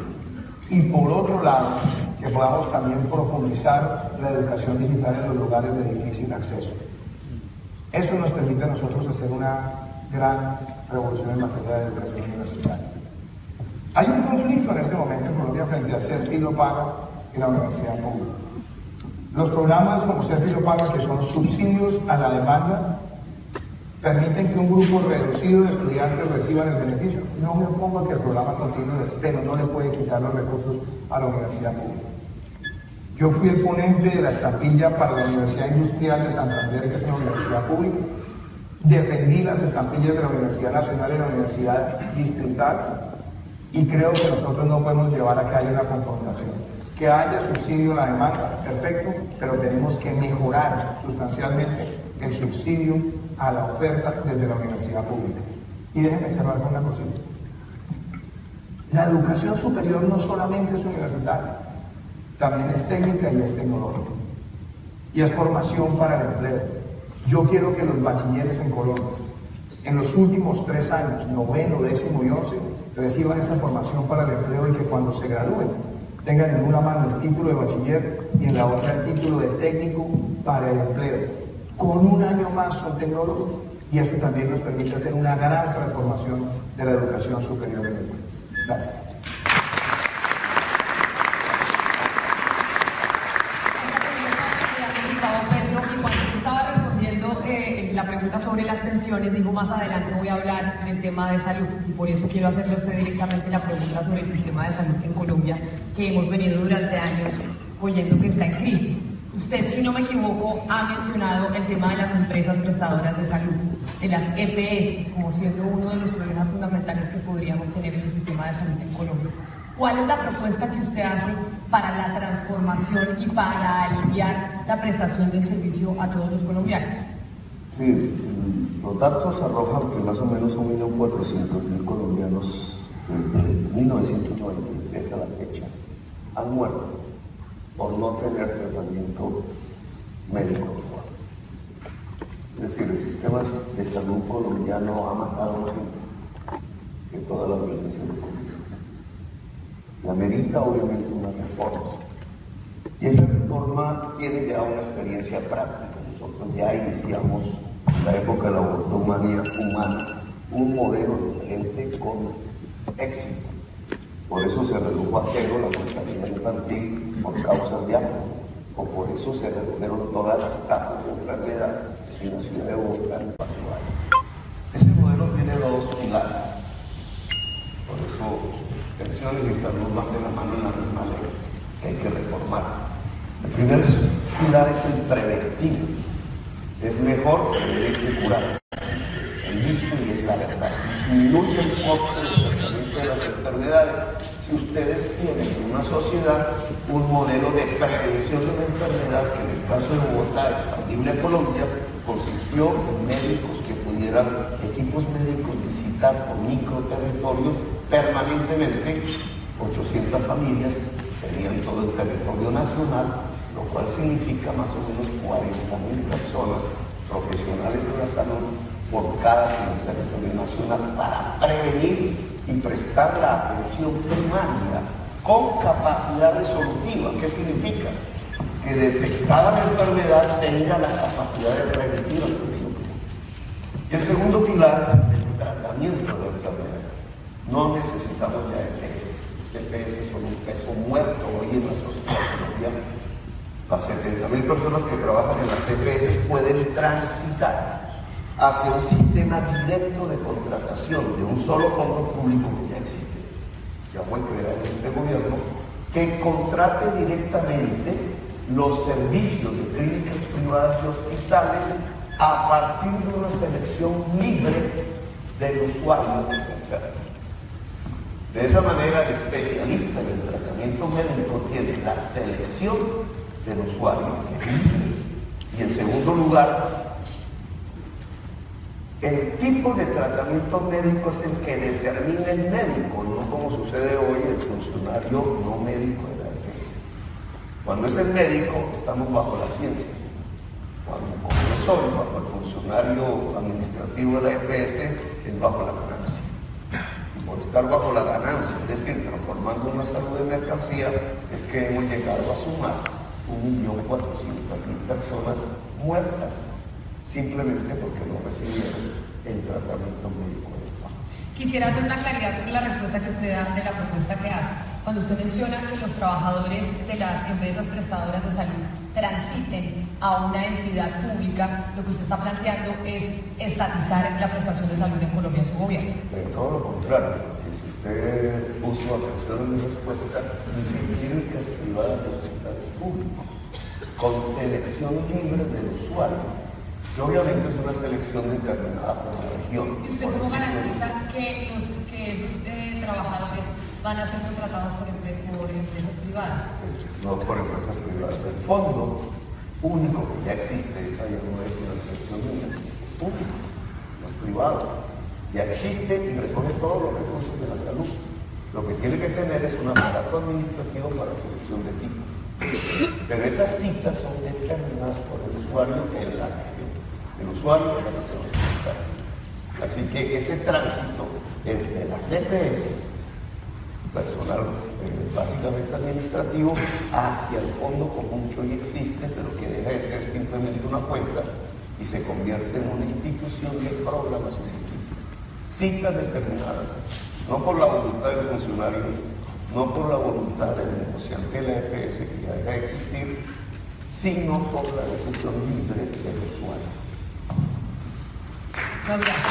Y por otro lado, que podamos también profundizar la educación digital en los lugares de difícil acceso. Eso nos permite a nosotros hacer una gran revolución en materia de educación universitaria. Hay un conflicto en este momento en Colombia frente a CERTI y lo paga y la universidad pública. Los programas como CERTI y lo paga, que son subsidios a la demanda, permiten que un grupo reducido de estudiantes reciban el beneficio. No me opongo a que el programa continúe, pero no le puede quitar los recursos a la universidad pública. Yo fui el ponente de la estampilla para la Universidad Industrial de Santander, que es una universidad pública. Defendí las estampillas de la Universidad Nacional y la Universidad Distrital, y creo que nosotros no podemos llevar a que haya una confrontación. Que haya subsidio a la demanda, perfecto, pero tenemos que mejorar sustancialmente el subsidio a la oferta desde la universidad pública. Y déjenme cerrar con una cosita. La educación superior no solamente es universitaria, también es técnica y es tecnológica. y es formación para el empleo. Yo quiero que los bachilleres en Colombia, en los últimos 3 años, 9º, 10º y 11, reciban esta formación para el empleo y que cuando se gradúen tengan en una mano el título de bachiller y en la otra el título de técnico para el empleo. Con 1 año más son tecnólogos y eso también nos permite hacer una gran transformación de la educación superior en el país. Gracias. La pregunta sobre las pensiones, digo, más adelante voy a hablar del tema de salud y por eso quiero hacerle a usted directamente la pregunta sobre el sistema de salud en Colombia, que hemos venido durante años oyendo que está en crisis. Usted, si no me equivoco, ha mencionado el tema de las empresas prestadoras de salud, de las EPS, como siendo uno de los problemas fundamentales que podríamos tener en el sistema de salud en Colombia. ¿Cuál es la propuesta que usted hace para la transformación y para aliviar la prestación del servicio a todos los colombianos? Sí, los datos arrojan que más o menos 1.400.000 colombianos desde 1993 a la fecha han muerto por no tener tratamiento médico. Es decir, el sistema de salud colombiano ha matado a gente que toda la violencia colombiana. La merita obviamente una reforma. Y esa reforma tiene ya una experiencia práctica. Nosotros ya iniciamos en la época de la ortomanía humana un modelo diferente con éxito. Por eso se redujo a 0 la mortalidad infantil por causas de hambre, o por eso se redujeron todas las tasas de enfermedad en la ciudad de Bogotá en particular. Ese modelo tiene 2 pilares. Por eso pensiones y salud van de la mano en la misma ley que hay que reformar. El primer pilar es el preventivo. Es mejor prevenir que curar. El dicho y es la verdad. Disminuye el costo del tratamiento de las enfermedades. Si ustedes tienen en una sociedad un modelo de prevención de una enfermedad que en el caso de Bogotá, expandible a Colombia, consistió en médicos que pudieran, equipos médicos, visitar por microterritorios permanentemente 800 familias, serían todo el territorio nacional, lo cual significa más o menos 40.000 personas profesionales de la salud por cada territorio nacional para prevenir y prestar la atención primaria con capacidad resolutiva. ¿Qué significa? Que detectada la enfermedad tenga la capacidad de prevenir la salud. Y el segundo pilar es el tratamiento de la enfermedad. No necesitamos ya EPS. Los EPS son un peso muerto hoy en la sociedad colombiana. Las 70.000 personas que trabajan en las EPS pueden transitar hacia un sistema directo de contratación de un solo fondo público que ya existe, ya fue creado en este gobierno, que contrate directamente los servicios de clínicas privadas y hospitales a partir de una selección libre del usuario que se enferma. De esa manera, el especialista en el tratamiento médico tiene la selección del usuario que es libre. Y en segundo lugar, el tipo de tratamiento médico es el que determina el médico, no como sucede hoy el funcionario no médico de la EPS. Cuando es el médico, estamos bajo la ciencia. Cuando como yo soy bajo el funcionario administrativo de la EPS, es bajo la ganancia. Y por estar bajo la ganancia, es decir, transformando una salud de mercancía, es que hemos llegado a sumar 1.400.000 personas muertas, simplemente porque no recibieron el tratamiento médico adecuado. Quisiera hacer una claridad sobre la respuesta que usted da de la propuesta que hace. Cuando usted menciona que los trabajadores de las empresas prestadoras de salud transiten a una entidad pública, lo que usted está planteando es estatizar la prestación de salud en Colombia en su gobierno. De todo lo contrario, que si usted puso atención en mi respuesta, clínicas privadas de hospitales públicos, con selección libre del usuario. Y obviamente es una selección determinada por la región. ¿Y usted cómo garantiza que esos trabajadores van a ser contratados por empresas privadas? No por empresas privadas. El fondo único que ya existe, esa ya no es una selección única, es público, no es privado. Ya existe y recoge todos los recursos de la salud. Lo que tiene que tener es un aparato administrativo para selección de citas. Pero esas citas son de determinadas por el usuario en la región. El usuario es la que se va a ejecutar. Así que ese tránsito es de las EPS, personal básicamente administrativo, hacia el fondo común que hoy existe, pero que deja de ser simplemente una cuenta y se convierte en una institución de programas específicos, citas determinadas, no por la voluntad del funcionario, no por la voluntad del negociante de la EPS que ya deja de existir, sino por la decisión libre del usuario. Muchas gracias.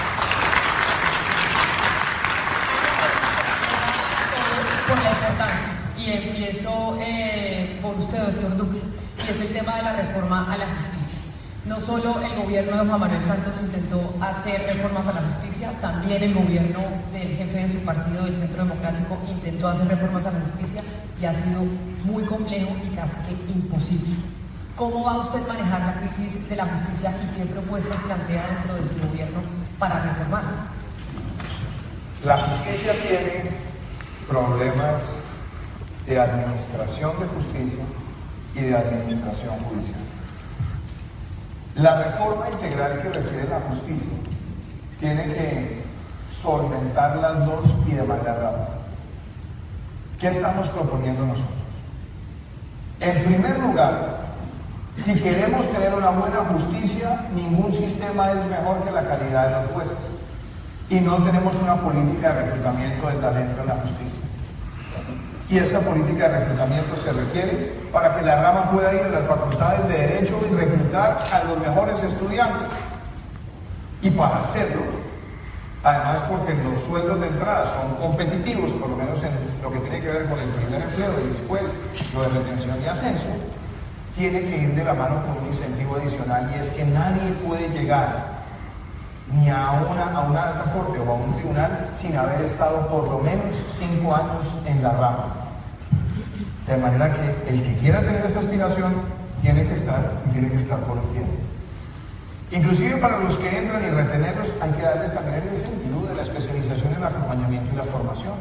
Por la importancia, y empiezo por usted, doctor Duque, y es el tema de la reforma a la justicia. No solo el gobierno de Juan Manuel Santos intentó hacer reformas a la justicia, también el gobierno del jefe de su partido, del Centro Democrático, intentó hacer reformas a la justicia y ha sido muy complejo y casi que imposible. ¿Cómo va usted a manejar la crisis de la justicia y qué propuestas plantea dentro de su gobierno para reformarla? La justicia tiene problemas de administración de justicia y de administración judicial. La reforma integral que requiere la justicia tiene que solventar las dos y de manera rápida. ¿Qué estamos proponiendo nosotros? En primer lugar, si queremos tener una buena justicia, ningún sistema es mejor que la calidad de los jueces. Y no tenemos una política de reclutamiento de talento en la justicia. Y esa política de reclutamiento se requiere para que la rama pueda ir a las facultades de Derecho y reclutar a los mejores estudiantes. Y para hacerlo, además porque los sueldos de entrada son competitivos, por lo menos en lo que tiene que ver con el primer empleo y después lo de retención y ascenso, tiene que ir de la mano con un incentivo adicional, y es que nadie puede llegar ni a una alta corte o a un tribunal sin haber estado por lo menos 5 años en la rama. De manera que el que quiera tener esa aspiración tiene que estar, y tiene que estar por el tiempo. Inclusive para los que entran y retenerlos hay que darles también el incentivo de la especialización, el acompañamiento y la formación.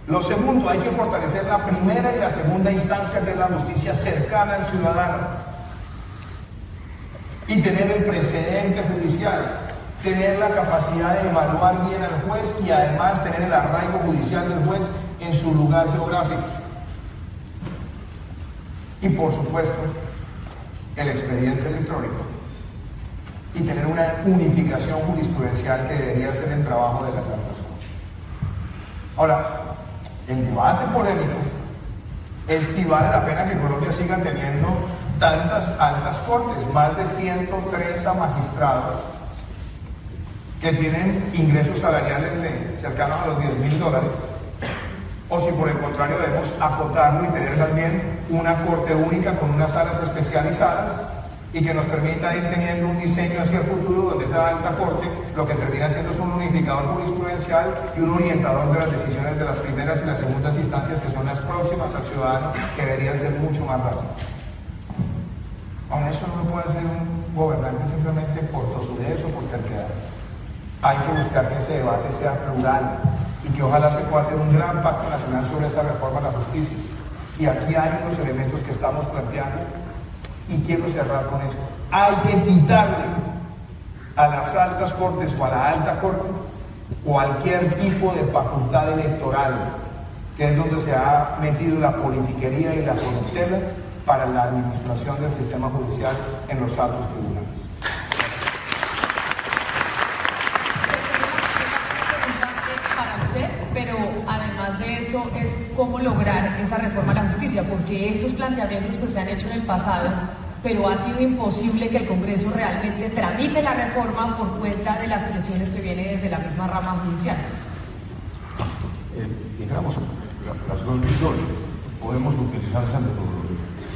Lo segundo, hay que fortalecer la primera y la segunda instancia, que es la justicia cercana al ciudadano, y tener el precedente judicial, tener la capacidad de evaluar bien al juez y además tener el arraigo judicial del juez en su lugar geográfico. Y por supuesto, el expediente electrónico, y tener una unificación jurisprudencial que debería ser el trabajo de las altas cortes. Ahora, el debate polémico es si vale la pena que Colombia siga teniendo tantas altas cortes, más de 130 magistrados que tienen ingresos salariales cercanos a los $10.000, o si por el contrario debemos acotarlo y tener también una corte única con unas salas especializadas y que nos permita ir teniendo un diseño hacia el futuro donde esa alta corte lo que termina siendo es un unificador jurisprudencial y un orientador de las decisiones de las primeras y las segundas instancias, que son las próximas al ciudadano, que deberían ser mucho más rápidas. Ahora, eso no lo puede hacer un gobernante simplemente por tosudez o por terquedad. Hay que buscar que ese debate sea plural y que ojalá se pueda hacer un gran pacto nacional sobre esa reforma a la justicia. Y aquí hay unos elementos que estamos planteando, y quiero cerrar con esto. Hay que quitarle a las altas cortes o a la alta corte cualquier tipo de facultad electoral, que es donde se ha metido la politiquería y la corruptela para la administración del sistema judicial en los altos tribunales. Para usted, pero además de eso es cómo lograr esa reforma a la justicia, porque estos planteamientos pues se han hecho en el pasado, pero ha sido imposible que el Congreso realmente tramite la reforma por cuenta de las presiones que vienen desde la misma rama judicial. Digamos, las dos visiones, podemos utilizar esa metodología.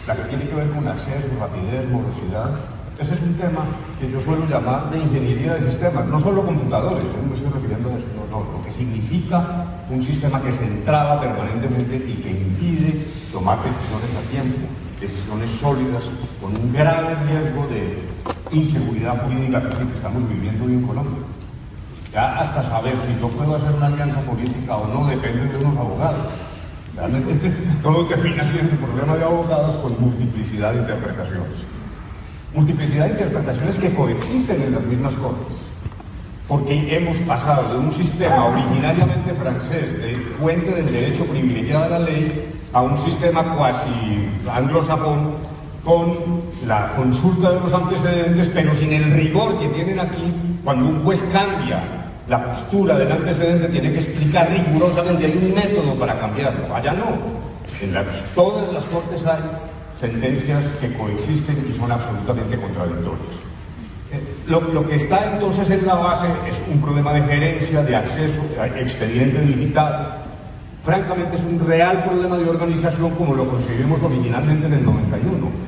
La que tiene que ver con acceso, rapidez, morosidad. Ese es un tema que yo suelo llamar de ingeniería de sistemas, no solo computadores, yo no me estoy refiriendo a eso, no, lo que significa un sistema que se entraba permanentemente y que impide tomar decisiones a tiempo, decisiones sólidas, con un grave riesgo de inseguridad jurídica que estamos viviendo hoy en Colombia. Ya hasta saber si yo puedo hacer una alianza política o no depende de unos abogados. Realmente todo termina siendo un problema de abogados con multiplicidad de interpretaciones. Multiplicidad de interpretaciones que coexisten en las mismas cortes. Porque hemos pasado de un sistema originariamente francés, de fuente del derecho privilegiado de la ley, a un sistema cuasi anglosajón con la consulta de los antecedentes, pero sin el rigor que tienen aquí. Cuando un juez cambia la postura del antecedente, tiene que explicar rigurosamente, hay un método para cambiarlo. Allá no. Todas las cortes hay sentencias que coexisten y son absolutamente contradictorias. Lo que está entonces en la base es un problema de gerencia, de acceso a expediente digital. Francamente es un real problema de organización como lo concebimos originalmente en el 91.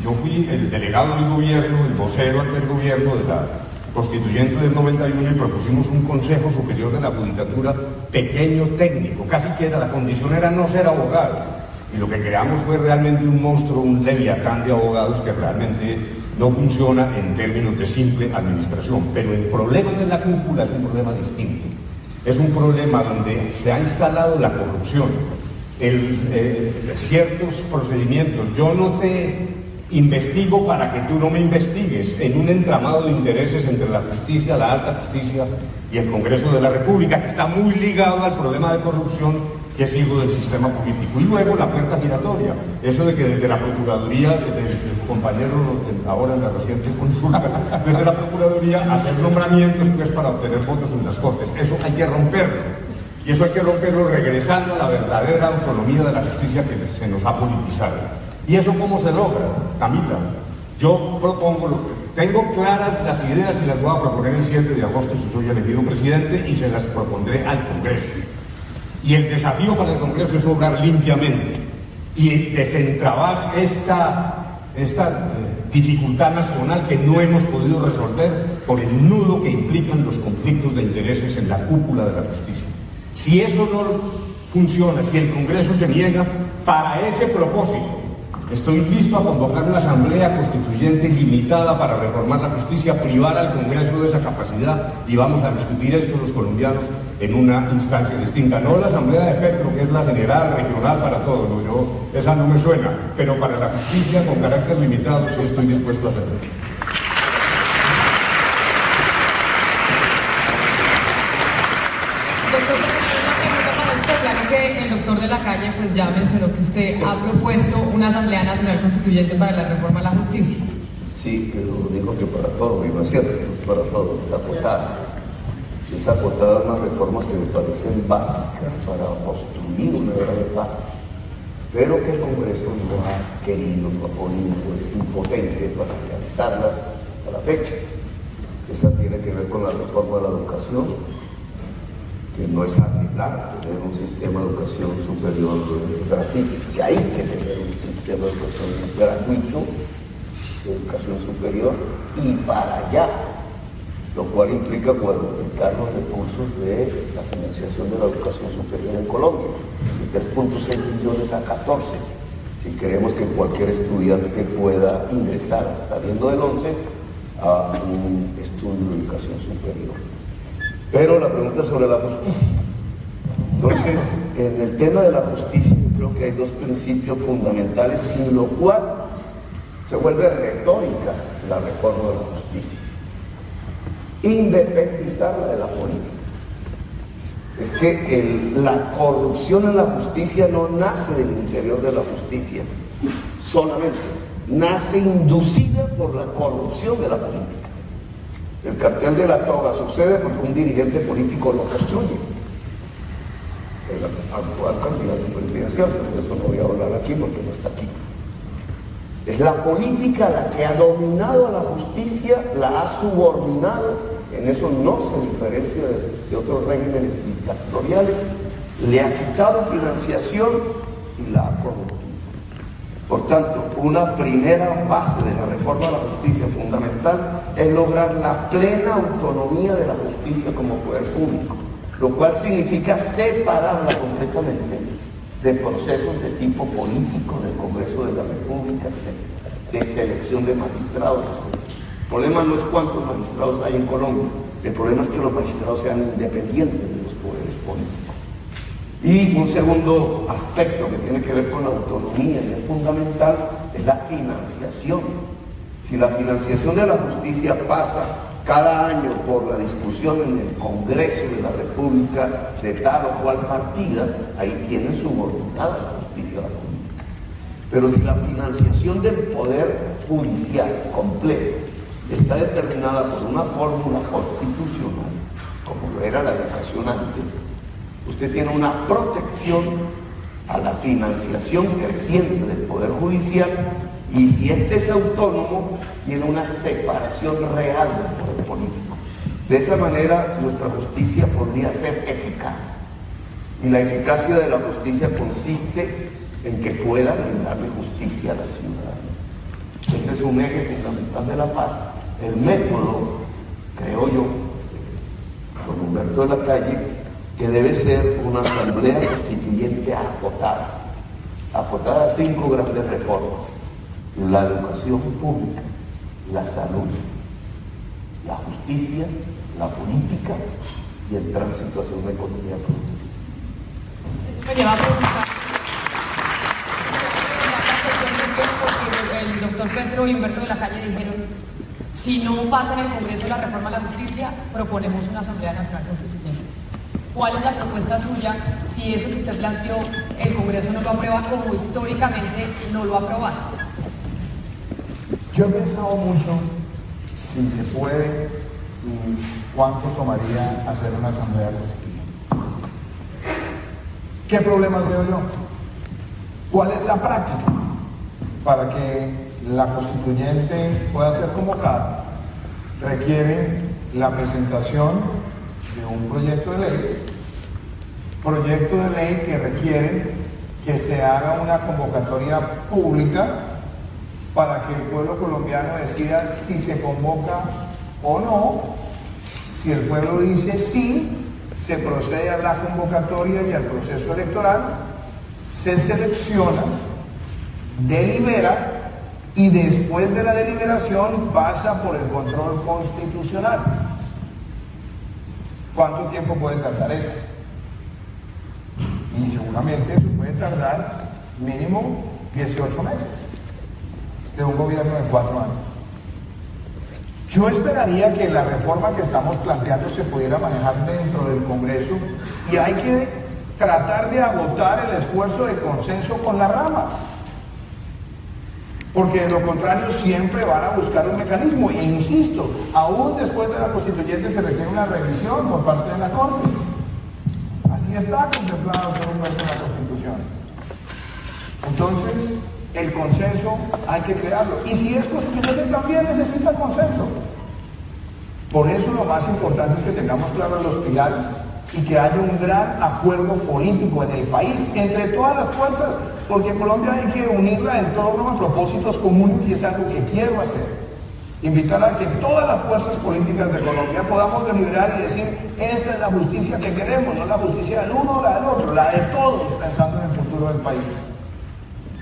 Yo fui el delegado del gobierno, el vocero ante el gobierno de la constituyente del 91 y propusimos un Consejo Superior de la Judicatura pequeño, técnico, casi que la condición era no ser abogado. Y lo que creamos fue realmente un monstruo, un leviatán de abogados que realmente no funciona en términos de simple administración. Pero el problema de la cúpula es un problema distinto. Es un problema donde se ha instalado la corrupción, ciertos procedimientos. Yo no te investigo para que tú no me investigues, en un entramado de intereses entre la justicia, la alta justicia y el Congreso de la República, que está muy ligado al problema de corrupción que es hijo del sistema político. Y luego la puerta giratoria, eso de que desde la Procuraduría, desde su compañero ahora en la reciente consulta, desde la Procuraduría hacer nombramientos pues, para obtener votos en las Cortes. Eso hay que romperlo. Y eso hay que romperlo regresando a la verdadera autonomía de la justicia que se nos ha politizado. ¿Y eso cómo se logra, Camila? Yo propongo, tengo claras las ideas y las voy a proponer el 7 de agosto si soy elegido presidente y se las propondré al Congreso. Y el desafío para el Congreso es obrar limpiamente y desentrabar esta dificultad nacional que no hemos podido resolver por el nudo que implican los conflictos de intereses en la cúpula de la justicia. Si eso no funciona, si el Congreso se niega, para ese propósito estoy listo a convocar una asamblea constituyente limitada para reformar la justicia, privar al Congreso de esa capacidad y vamos a discutir esto los colombianos en una instancia distinta. No la asamblea de Petro, que es la general, regional para todos, ¿no? Esa no me suena, pero para la justicia con carácter limitado sí estoy dispuesto a hacerlo. Claro que el doctor de la calle pues ya mencionó que usted ha propuesto una Asamblea Nacional Constituyente para la reforma a la justicia. Sí, pero digo que para todo, y no es cierto, no es para todo, es acotada. Es acotada unas reformas que me parecen básicas para construir una era de paz, pero que el Congreso no ha querido, no ha podido, es impotente para realizarlas a la fecha. Esa tiene que ver con la reforma de la educación, que no es arreglar, tener un sistema de educación superior gratuito, es que hay que tener un sistema de educación gratuito, de educación superior, y para allá, lo cual implica cuadruplicar los recursos de la financiación de la educación superior en Colombia, de 3.6 millones a 14, si queremos que cualquier estudiante pueda ingresar, saliendo del 11, a un estudio de educación superior. Pero la pregunta es sobre la justicia. Entonces, en el tema de la justicia, yo creo que hay dos principios fundamentales, sin lo cual se vuelve retórica la reforma de la justicia. Independizarla de la política. Es que la corrupción en la justicia no nace del interior de la justicia solamente, nace inducida por la corrupción de la política. El cartel de la toga sucede porque un dirigente político lo construye. El actual candidato presidencial, pero eso no voy a hablar aquí porque no está aquí. Es la política la que ha dominado a la justicia, la ha subordinado, en eso no se diferencia de otros regímenes dictatoriales, le ha quitado financiación y la ha corrompido. Por tanto, una primera base de la reforma de la justicia fundamental es lograr la plena autonomía de la justicia como poder público, lo cual significa separarla completamente de procesos de tipo político del Congreso de la República, de selección de magistrados, etc. El problema no es cuántos magistrados hay en Colombia, el problema es que los magistrados sean independientes de los poderes políticos. Y un segundo aspecto que tiene que ver con la autonomía y es fundamental es la financiación. Si la financiación de la justicia pasa cada año por la discusión en el Congreso de la República de tal o cual partida, ahí tiene subordinada la justicia a la política. Pero si la financiación del Poder Judicial completo está determinada por una fórmula constitucional, como lo era la educación antes, usted tiene una protección a la financiación creciente del Poder Judicial, y si este es autónomo, tiene una separación real del poder político. De esa manera, nuestra justicia podría ser eficaz. Y la eficacia de la justicia consiste en que pueda brindarle justicia a la ciudadanía. Ese es un eje fundamental de la paz. El método, creo yo, con Humberto de la Calle, que debe ser una asamblea constituyente acotada a 5 grandes reformas: la educación pública, la salud, la justicia, la política y el tránsito hacia una economía productiva. Me lleva a preguntar, porque el doctor Petro y Humberto de la Calle dijeron: si no pasa en el Congreso la reforma a la justicia, proponemos una Asamblea Nacional Constituyente. ¿Cuál es la propuesta suya si eso que usted planteó el Congreso no lo aprueba, como históricamente no lo ha aprobado? Yo he pensado mucho si se puede y cuánto tomaría hacer una asamblea constituyente. ¿Qué problemas veo yo? ¿Cuál es la práctica para que la constituyente pueda ser convocada? Requiere la presentación de un proyecto de ley que requiere que se haga una convocatoria pública para que el pueblo colombiano decida si se convoca o no. Si el pueblo dice sí, se procede a la convocatoria y al proceso electoral, se selecciona, delibera y después de la deliberación pasa por el control constitucional. ¿Cuánto tiempo puede tardar eso? Y seguramente eso puede tardar mínimo 18 meses de un gobierno de 4 años. Yo esperaría que la reforma que estamos planteando se pudiera manejar dentro del Congreso, y hay que tratar de agotar el esfuerzo de consenso con la rama, porque de lo contrario siempre van a buscar un mecanismo, e insisto, aún después de la constituyente se requiere una revisión por parte de la Corte. Así está contemplado por un momento en la Constitución. Entonces, el consenso hay que crearlo, y si es constituyente también necesita consenso. Por eso lo más importante es que tengamos claros los pilares y que haya un gran acuerdo político en el país, entre todas las fuerzas, porque Colombia hay que unirla en torno a propósitos comunes, y es algo que quiero hacer. Invitar a que todas las fuerzas políticas de Colombia podamos deliberar y decir: esta es la justicia que queremos, no la justicia del uno o la del otro, la de todos, pensando en el futuro del país.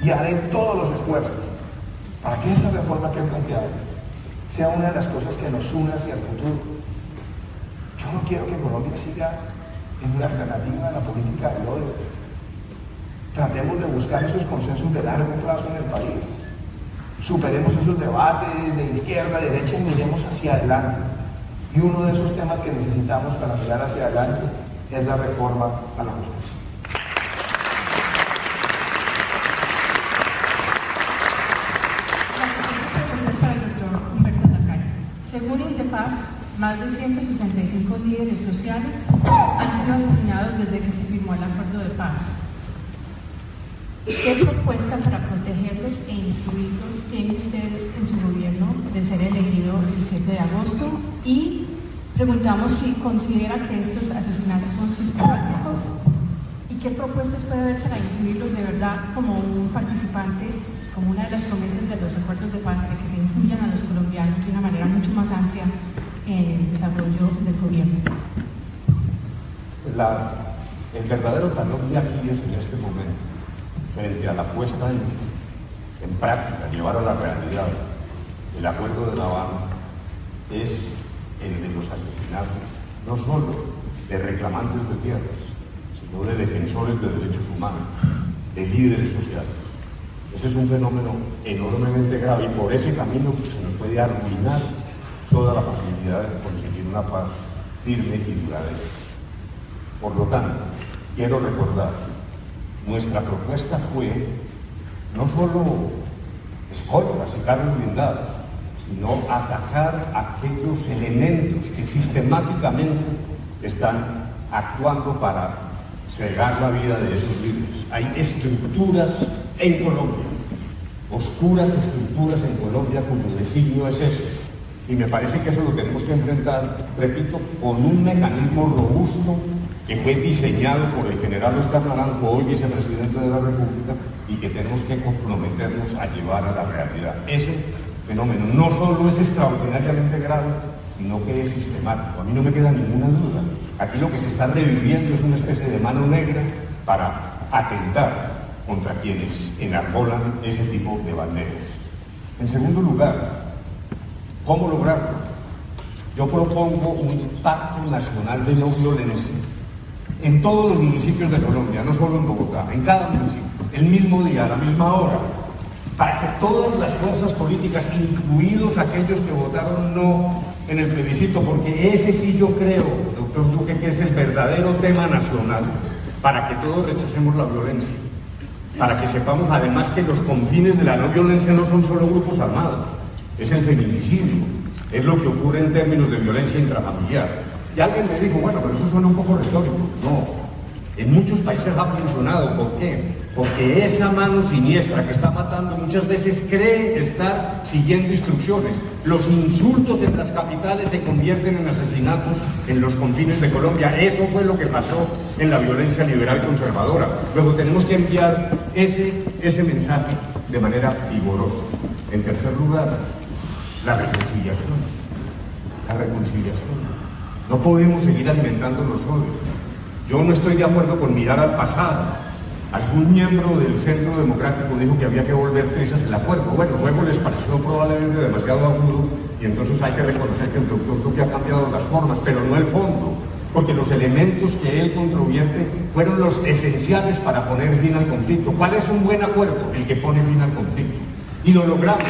Y haré todos los esfuerzos para que esta reforma que he planteado sea una de las cosas que nos une hacia el futuro. Yo no quiero que Colombia siga en una alternativa a la política del odio. Tratemos de buscar esos consensos de largo plazo en el país. Superemos esos debates de izquierda, derecha, y miremos hacia adelante. Y uno de esos temas que necesitamos para mirar hacia adelante es la reforma a la justicia. Según Indepaz, más de 165 líderes sociales han sido asesinados desde que se firmó el acuerdo de paz. ¿Qué propuesta para protegerlos e incluirlos tiene usted en su gobierno de ser elegido el 7 de agosto? Y preguntamos si considera que estos asesinatos son sistemáticos, y qué propuestas puede haber para incluirlos de verdad como un participante, como una de las promesas de los acuerdos de paz, de que se incluyan a los colombianos de una manera mucho más amplia en el desarrollo del gobierno. El verdadero talón de Aquiles en este momento, frente a la puesta en práctica, llevar a la realidad el acuerdo de La Habana, es el de los asesinatos, no solo de reclamantes de tierras, no de defensores de derechos humanos, de líderes sociales. Ese es un fenómeno enormemente grave y por ese camino se nos puede arruinar toda la posibilidad de conseguir una paz firme y duradera. Por lo tanto, quiero recordar, nuestra propuesta fue no solo escoltas y carros blindados, sino atacar aquellos elementos que sistemáticamente están actuando para cegar la vida de esos líderes. Hay estructuras en Colombia, oscuras estructuras en Colombia cuyo designio es ese. Y me parece que eso lo tenemos que enfrentar, repito, con un mecanismo robusto que fue diseñado por el general Oscar Naranjo, hoy vicepresidente de la República, y que tenemos que comprometernos a llevar a la realidad. Ese fenómeno no solo es extraordinariamente grave, sino que es sistemático. A mí no me queda ninguna duda. Aquí lo que se está reviviendo es una especie de mano negra para atentar contra quienes enarbolan ese tipo de banderas. En segundo lugar, ¿cómo lograrlo? Yo propongo un pacto nacional de no violencia en todos los municipios de Colombia, no solo en Bogotá, en cada municipio, el mismo día, a la misma hora, para que todas las fuerzas políticas, incluidos aquellos que votaron no en el plebiscito, porque ese sí yo creo, doctor Duque, que es el verdadero tema nacional, para que todos rechacemos la violencia, para que sepamos además que los confines de la no violencia no son solo grupos armados, es el feminicidio, es lo que ocurre en términos de violencia intrafamiliar. Y alguien me dijo, bueno, pero eso suena un poco retórico. No, en muchos países ha funcionado. ¿Por qué? Porque esa mano siniestra que está matando muchas veces cree estar siguiendo instrucciones. Los insultos en las capitales se convierten en asesinatos en los confines de Colombia. Eso fue lo que pasó en la violencia liberal conservadora. Luego tenemos que enviar ese mensaje de manera vigorosa. En tercer lugar, la reconciliación. La reconciliación. No podemos seguir alimentando los odios. Yo no estoy de acuerdo con mirar al pasado. Algún miembro del Centro Democrático dijo que había que volver trizas el acuerdo. Bueno, luego les pareció probablemente demasiado agudo y entonces hay que reconocer que el doctor Duque ha cambiado las formas, pero no el fondo, porque los elementos que él controvierte fueron los esenciales para poner fin al conflicto. ¿Cuál es un buen acuerdo? El que pone fin al conflicto. Y lo logramos.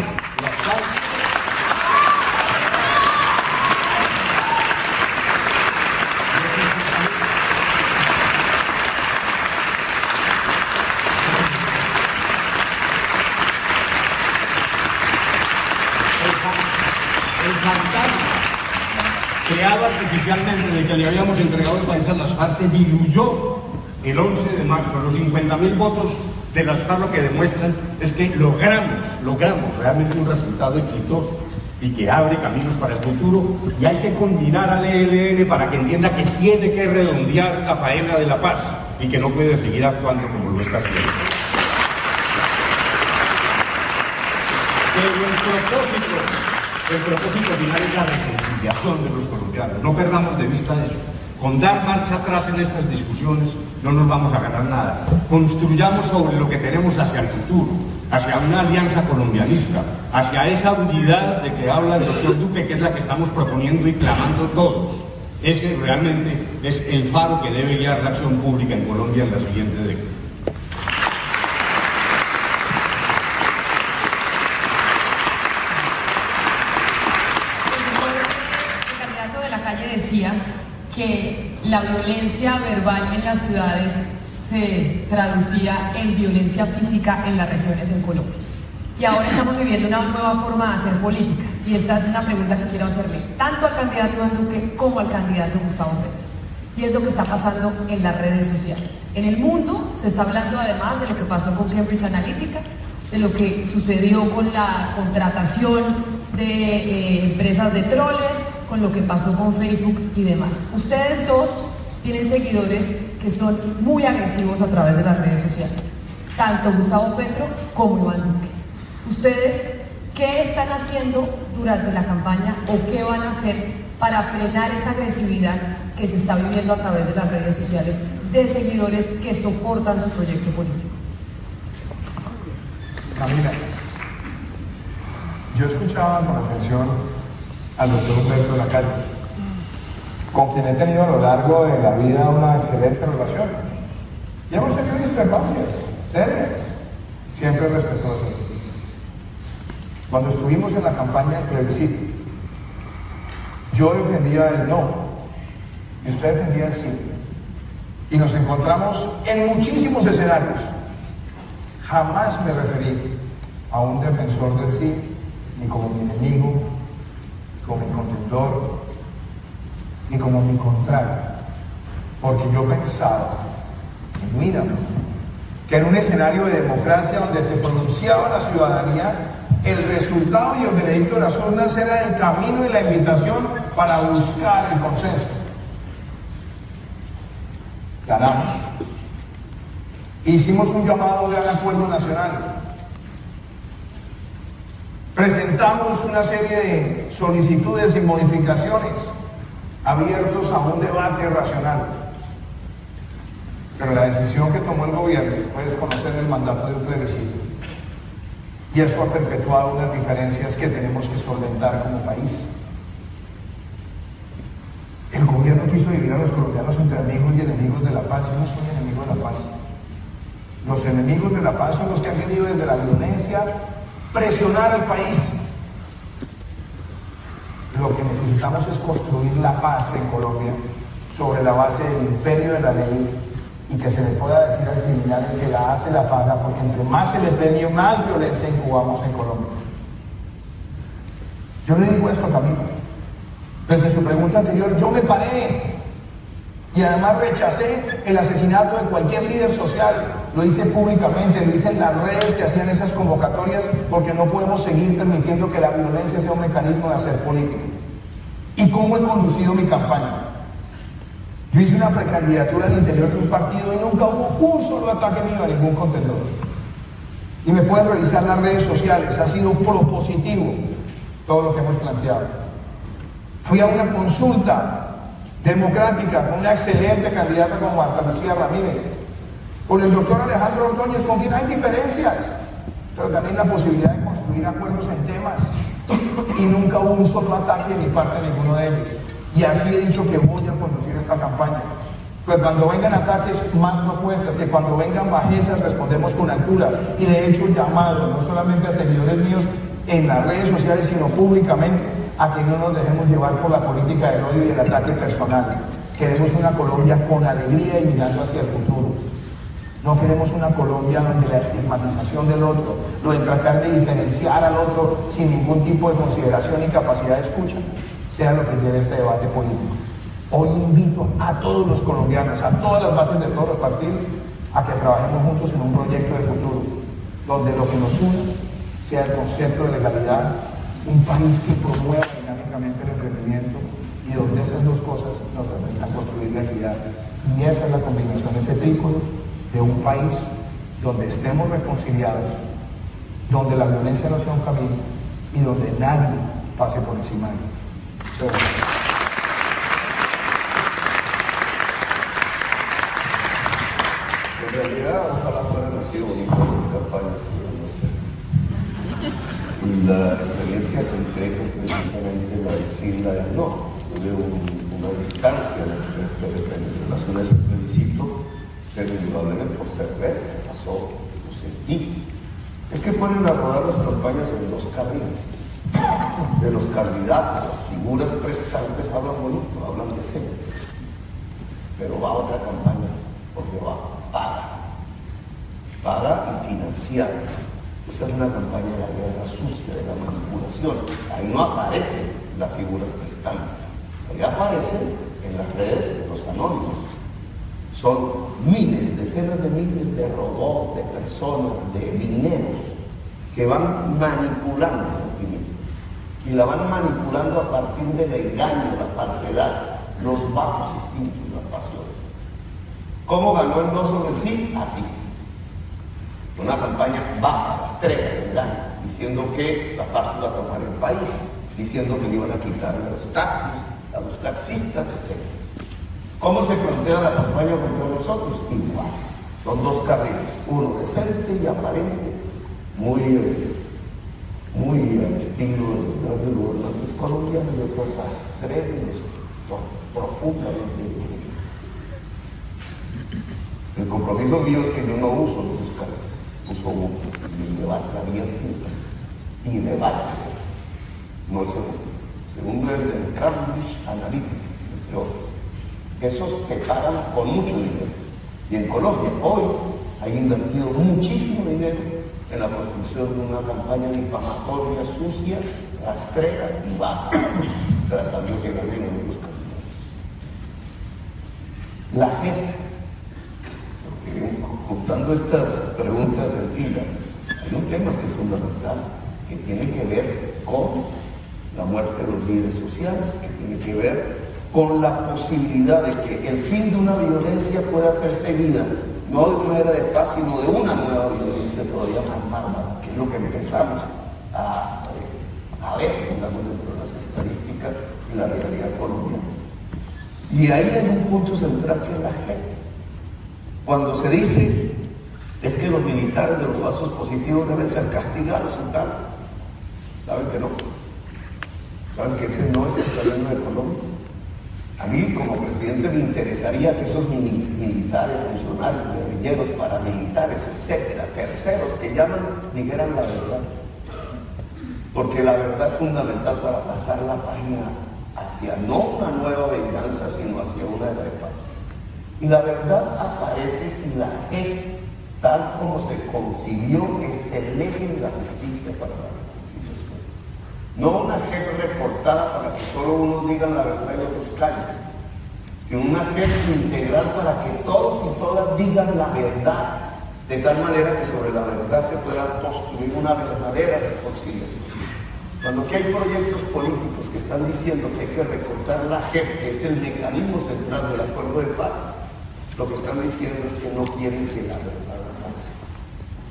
Creado artificialmente de que le habíamos entregado el país a las FARC se diluyó el 11 de marzo. Los 50.000 votos de las FARC lo que demuestran es que logramos realmente un resultado exitoso y que abre caminos para el futuro, y hay que combinar al ELN para que entienda que tiene que redondear la faena de la paz y que no puede seguir actuando como lo está haciendo. Pero el propósito final es la reconciliación de los colombianos. No perdamos de vista eso. Con dar marcha atrás en estas discusiones no nos vamos a ganar nada. Construyamos sobre lo que tenemos hacia el futuro, hacia una alianza colombianista, hacia esa unidad de que habla el doctor Duque, que es la que estamos proponiendo y clamando todos. Ese realmente es el faro que debe guiar la acción pública en Colombia en la siguiente década. Decía que la violencia verbal en las ciudades se traducía en violencia física en las regiones en Colombia. Y ahora estamos viviendo una nueva forma de hacer política. Y esta es una pregunta que quiero hacerle tanto al candidato Iván Duque como al candidato Gustavo Petro. Y es lo que está pasando en las redes sociales. En el mundo se está hablando además de lo que pasó con Cambridge Analytica, de lo que sucedió con la contratación de empresas de troles, con lo que pasó con Facebook y demás. Ustedes dos tienen seguidores que son muy agresivos a través de las redes sociales, tanto Gustavo Petro como Iván Duque. ¿Ustedes qué están haciendo durante la campaña o qué van a hacer para frenar esa agresividad que se está viviendo a través de las redes sociales de seguidores que soportan su proyecto político? Camila, yo escuchaba con atención al doctor Humberto Lacalle, con quien he tenido a lo largo de la vida una excelente relación. Y hemos tenido discrepancias serias, siempre respetuosas. Cuando estuvimos en la campaña del plebiscito, yo defendía el no y usted defendía el sí. Y nos encontramos en muchísimos escenarios. Jamás me referí a un defensor del sí, ni como mi enemigo, ni como mi contendor, ni como mi contrario. Porque yo pensaba, genuinamente, que en un escenario de democracia donde se pronunciaba la ciudadanía, el resultado y el veredicto de las urnas era el camino y la invitación para buscar el consenso. Ganamos. Hicimos un llamado de gran acuerdo nacional. Presentamos una serie de solicitudes y modificaciones abiertos a un debate racional. Pero la decisión que tomó el gobierno fue desconocer el mandato de un plebiscito. Y eso ha perpetuado unas diferencias que tenemos que solventar como país. El gobierno quiso dividir a los colombianos entre amigos y enemigos de la paz. Yo no soy enemigo de la paz. Los enemigos de la paz son los que han querido desde la violencia presionar al país. Lo que necesitamos es construir la paz en Colombia sobre la base del imperio de la ley y que se le pueda decir al criminal el que la hace la paga, porque entre más se le premie, más violencia incubamos en Colombia. Yo le digo esto a Camilo. Desde su pregunta anterior, yo me paré y además rechacé el asesinato de cualquier líder social. Lo hice públicamente, lo hice en las redes que hacían esas convocatorias, porque no podemos seguir permitiendo que la violencia sea un mecanismo de hacer política. ¿Y cómo he conducido mi campaña? Yo hice una precandidatura al interior de un partido y nunca hubo un solo ataque mío a ningún contendor. Y me pueden revisar las redes sociales, ha sido propositivo todo lo que hemos planteado. Fui a una consulta democrática con una excelente candidata como Marta Lucía Ramírez, con el doctor Alejandro Ordóñez, con quien hay diferencias, pero también la posibilidad de construir acuerdos en temas. Y nunca hubo un solo ataque de mi parte de ninguno de ellos. Y así he dicho que voy a conducir esta campaña. Pues cuando vengan ataques, más propuestas, que cuando vengan bajezas respondemos con altura. Y le he hecho un llamado, no solamente a seguidores míos en las redes sociales, sino públicamente, a que no nos dejemos llevar por la política del odio y el ataque personal. Queremos una Colombia con alegría y mirando hacia el futuro. No queremos una Colombia donde la estigmatización del otro, lo de tratar de diferenciar al otro sin ningún tipo de consideración y capacidad de escucha, sea lo que lleve este debate político. Hoy invito a todos los colombianos, a todas las bases de todos los partidos, a que trabajemos juntos en un proyecto de futuro, donde lo que nos une sea el concepto de legalidad, un país que promueva dinámicamente el emprendimiento y donde esas dos cosas nos permitan construir la equidad. Y esa es la combinación, ese trípode de un país donde estemos reconciliados, donde la violencia no sea un camino y donde nadie pase por encima de él. En realidad, ojalá fueran así bonitas las campañas. Y la experiencia concreta es precisamente la de Silva es no. Tuve una distancia en relación a ese plebiscito, pero indudablemente por ser red, pasó, lo sentí. Es que ponen a rodar las campañas en los carriles, de los candidatos, las figuras prestantes hablan bonito, hablan decente, pero va a otra campaña, porque va, paga y financiada. Esa es una campaña de la guerra sucia, de la manipulación. Ahí no aparecen las figuras prestantes, ahí aparecen en las redes los anónimos. Son miles, decenas de miles de robots, de personas, de dineros que van manipulando la opinión. Y la van manipulando a partir del engaño, la falsedad, los bajos instintos, las pasiones. ¿Cómo ganó el no sobre el sí? Así. Una campaña baja, rastrera, de engaño, diciendo que la farsa iba a tomar el país, diciendo que le iban a quitar a los taxis, a los taxistas, etc. ¿Cómo se plantea la campaña contra nosotros? Igual. Son dos carriles, uno decente y aparente, muy al estilo de los gobernantes colombianos, y otro rastrero, profundamente. El compromiso mío es que yo no uso los descartes, uso uno, el debate abierto y debate, no el segundo. El segundo es el Cambridge Analytica, entre otros. Esos se pagan con mucho dinero. Y en Colombia hoy hay invertido muchísimo dinero en la construcción de una campaña difamatoria, sucia, rastrera y baja, tratando que ganen los candidatos. La gente, juntando estas preguntas en fila, hay un tema que es fundamental, que tiene que ver con la muerte de los líderes sociales, que tiene que ver con la posibilidad de que el fin de una violencia pueda ser seguida, no de una era de paz, sino de una nueva violencia todavía más bárbara, que es lo que empezamos a ver con las estadísticas y la realidad colombiana. Y ahí hay un punto central que es la gente. Cuando se dice es que los militares de los falsos positivos deben ser castigados y tal, ¿saben que no? ¿Saben que ese no es el camino de Colombia? A mí, como presidente, me interesaría que esos militares, funcionarios, guerrilleros, paramilitares, etcétera, terceros que llaman, dijeran la verdad. Porque la verdad es fundamental para pasar la página hacia no una nueva venganza, sino hacia una era de paz. Y la verdad aparece si la gente, tal como se concibió, es el eje de la justicia para la reconciliación. No una JEP reportada para que solo unos digan la verdad y otros callen, sino una JEP integral para que todos y todas digan la verdad, de tal manera que sobre la verdad se pueda construir una verdadera reconciliación. Cuando aquí hay proyectos políticos que están diciendo que hay que recortar la JEP, que es el mecanismo central del acuerdo de paz, lo que están diciendo es que no quieren que la verdad avance.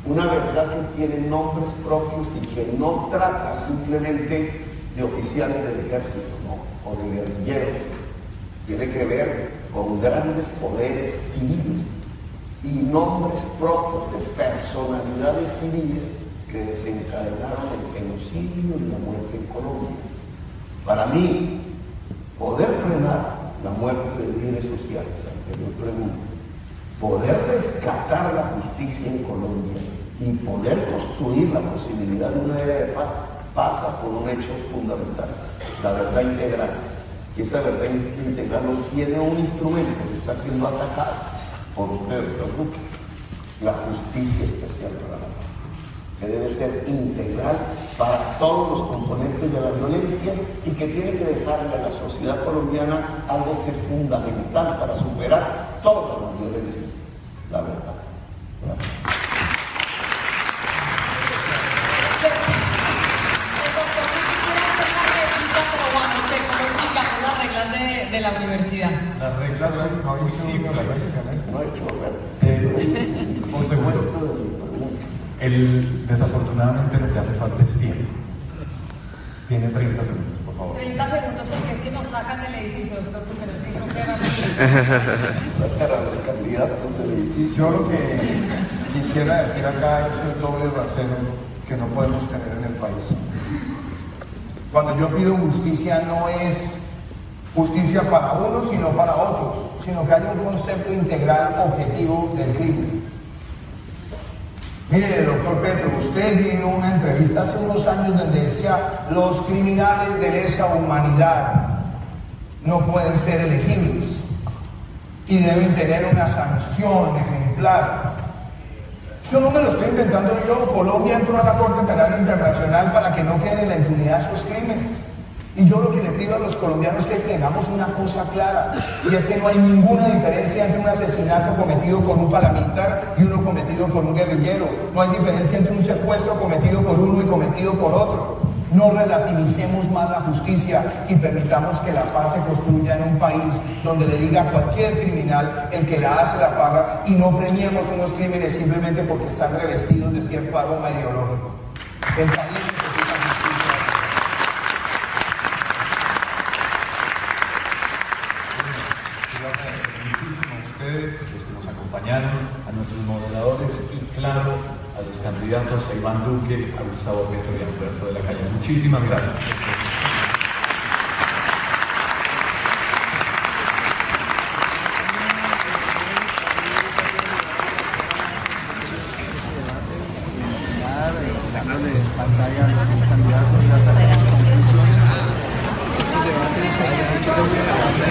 Una verdad que tiene nombres propios y que no trata simplemente de oficiales del ejército, ¿no? O de guerrilleros. Tiene que ver con grandes poderes civiles y nombres propios de personalidades civiles que desencadenaron el genocidio y la muerte en Colombia. Para mí, poder frenar la muerte de líderes sociales, aunque yo pregunto, poder rescatar la justicia en Colombia y poder construir la posibilidad de una era de paz pasa por un hecho fundamental, la verdad integral. Y esa verdad integral no tiene un instrumento que está siendo atacado por ustedes, la justicia especial para la paz, que debe ser integral para todos los componentes de la violencia y que tiene que dejarle a la sociedad colombiana algo que es fundamental para superar todas las violencias, la verdad. Gracias. Las reglas de la universidad. Las reglas no hay sido la básica, no he hecho por supuesto. Desafortunadamente lo que hace falta es tiempo. Tiene 30 segundos, por favor. 30 segundos porque es que nos sacan del edificio, doctor, tú, pero es que no quedan los candidatos del edificio. Yo lo que quisiera decir acá es el doble rasero que no podemos tener en el país. Cuando yo pido justicia no es justicia para unos, sino para otros, sino que haya un concepto integral objetivo del crimen. Mire, doctor Petro, usted dio una entrevista hace unos años donde decía los criminales de lesa humanidad no pueden ser elegibles y deben tener una sanción ejemplar. Yo no me lo estoy inventando yo. Colombia entró a la Corte Penal Internacional para que no quede en la impunidad sus crímenes. Y yo lo que le pido a los colombianos es que tengamos una cosa clara, y es que no hay ninguna diferencia entre un asesinato cometido por un paramilitar y uno cometido por un guerrillero. No hay diferencia entre un secuestro cometido por uno y cometido por otro. No relativicemos más la justicia y permitamos que la paz se construya en un país donde le diga a cualquier criminal el que la hace la paga, y no premiemos unos crímenes simplemente porque están revestidos de cierto aroma ideológico. El país necesita justicia. A ustedes, los que nos acompañaron, a nuestros moderadores y claro, a los candidatos, a Iván Duque, a Gustavo Petro y a Alberto de la Calle. Muchísimas gracias. batalla de los candidatos, ya sacaron conclusiones. Estos debates